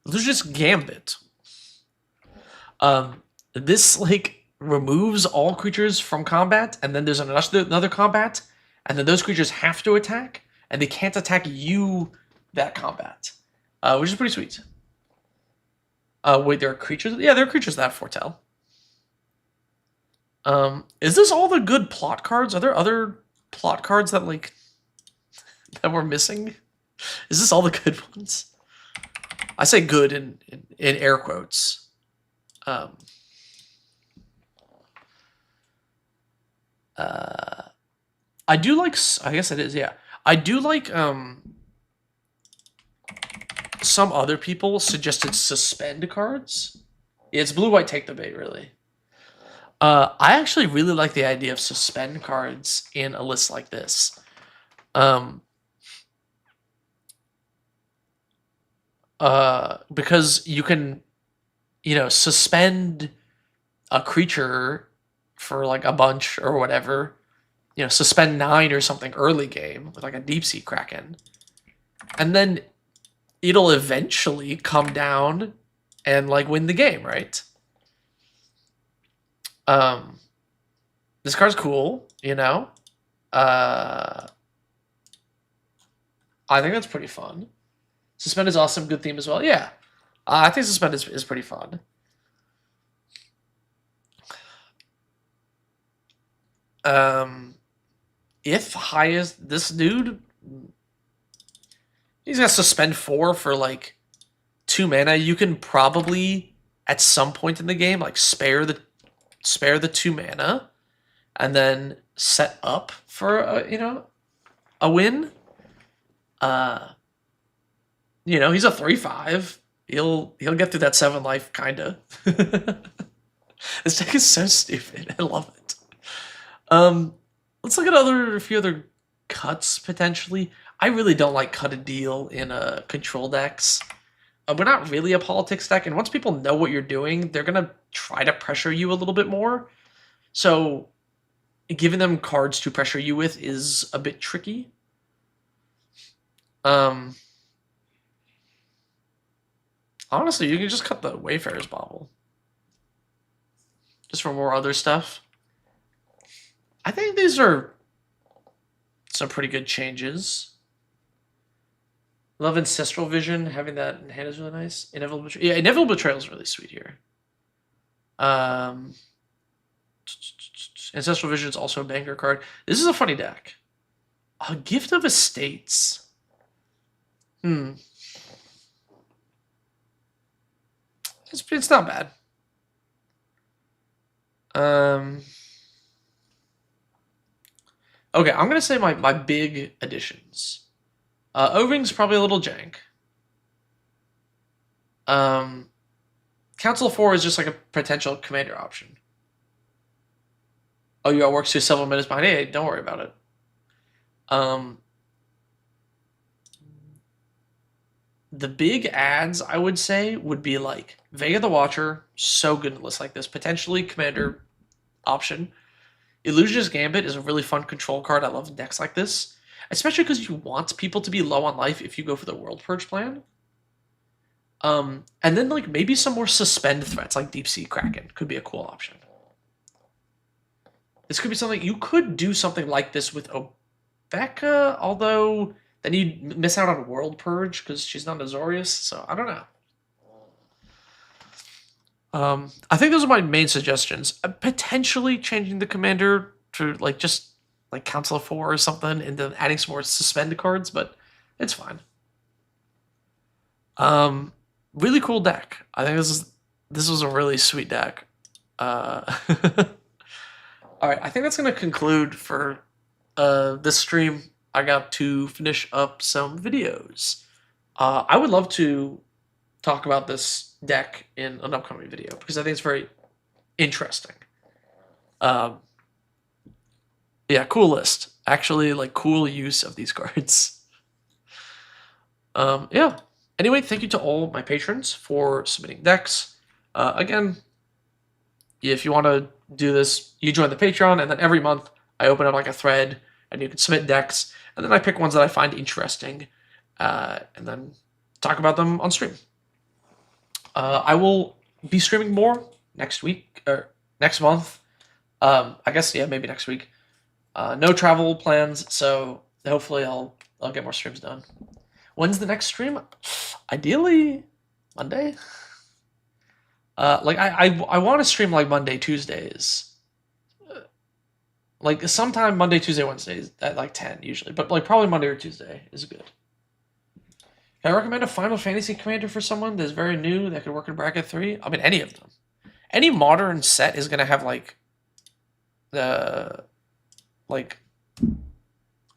Illusionist Gambit. This like removes all creatures from combat, and then there's another combat, and then those creatures have to attack, and they can't attack you that combat, which is pretty sweet. Wait, there are creatures? Yeah, there are creatures that foretell. Is this all the good plot cards? Are there other plot cards that like that we're missing? Is this all the good ones? I say good in air quotes. I do like, I guess it is, yeah. I do like, some other people suggested suspend cards. Yeah, it's blue-white take the bait, really. I actually really like the idea of suspend cards in a list like this. Because you can, suspend a creature for like a bunch or whatever. Suspend 9 or something early game with like a Deep Sea Kraken. And then it'll eventually come down and like win the game, right? This card's cool, I think that's pretty fun. Suspend is awesome, good theme as well. Yeah, I think Suspend is pretty fun. If highest, this dude, he's got Suspend 4 for like 2 mana. You can probably at some point in the game like spare the 2 mana and then set up for a win. He's a 3/5. He'll get through that 7 life kinda. This deck is so stupid. I love it. Let's look at a few other cuts potentially. I really don't like cut a deal in control decks. We're not really a politics deck, and once people know what you're doing, they're gonna try to pressure you a little bit more. So giving them cards to pressure you with is a bit tricky. Honestly, you can just cut the Wayfarer's Bauble. Just for more other stuff. I think these are some pretty good changes. Love Ancestral Vision. Having that in hand is really nice. Inevitable Betrayal. Yeah, Inevitable Betrayal is really sweet here. Ancestral Vision is also a banger card. This is a funny deck. A Gift of Estates. It's not bad. Okay, I'm gonna say my big additions. O-Ring's probably a little jank. Council 4 is just like a potential commander option. Oh, you got works to several minutes behind. Hey, don't worry about it. The big ads, I would say, would be like Vega the Watcher, so good in a list like this. Potentially commander option. Illusionist Gambit is a really fun control card. I love decks like this. Especially because you want people to be low on life if you go for the World Purge plan. And then like maybe some more suspend threats like Deep Sea Kraken could be a cool option. This could be something you could do something like this with Obeka, although then you'd miss out on World Purge because she's not Azorius, so I don't know. I think those are my main suggestions. Potentially changing the commander to like just like Council of 4 or something, and then adding some more suspend cards, but it's fine. Really cool deck. I think this was a really sweet deck. All right, I think that's gonna conclude for this stream. I got to finish up some videos. I would love to talk about this deck in an upcoming video because I think it's very interesting. Yeah, cool list. Actually, like cool use of these cards. Yeah. Anyway, thank you to all my patrons for submitting decks. Again, if you want to do this, you join the Patreon, and then every month I open up like a thread, and you can submit decks, and then I pick ones that I find interesting, and then talk about them on stream. I will be streaming more next week or next month. I guess maybe next week. No travel plans, so hopefully I'll get more streams done. When's the next stream? Ideally, Monday. Like I want to stream like Monday, Tuesdays. Like sometime Monday, Tuesday, Wednesdays at like 10 usually, but like probably Monday or Tuesday is good. Can I recommend a Final Fantasy commander for someone that's very new that could work in bracket 3? I mean, any of them. Any modern set is gonna have like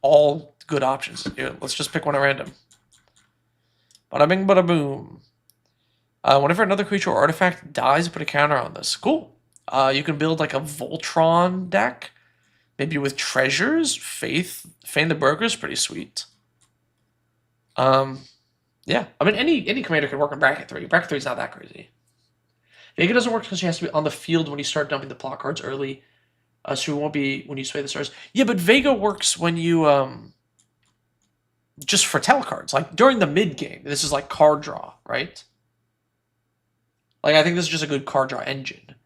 all good options. Here, let's just pick one at random. Bada bing, bada boom. Whenever another creature or artifact dies, put a counter on this. Cool. You can build like a Voltron deck, maybe with treasures. Feign the Broker is pretty sweet. Yeah, I mean any commander can work in bracket 3. Bracket 3 is not that crazy. Vega doesn't work because she has to be on the field when you start dumping the plot cards early. So it won't be when you sway the stars. Yeah, but Vega works when you just for telecards, like during the mid game. This is like card draw, right? Like I think this is just a good card draw engine.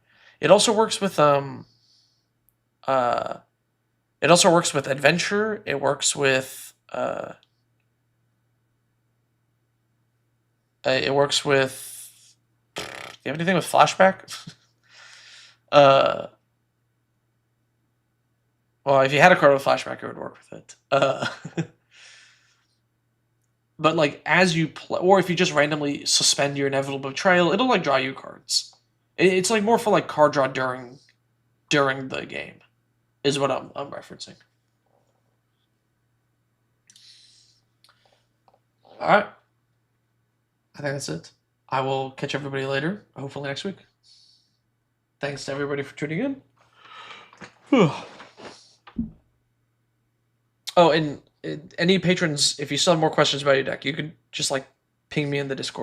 It also works with adventure. It works with it works with. Do you have anything with flashback? Well, if you had a card with flashback, it would work with it. But like as you play, or if you just randomly suspend your inevitable betrayal, it'll like draw you cards. It's like more for like card draw during the game, is what I'm referencing. All right, I think that's it. I will catch everybody later, hopefully next week. Thanks to everybody for tuning in. Oh, and any patrons, if you still have more questions about your deck, you could just like ping me in the Discord.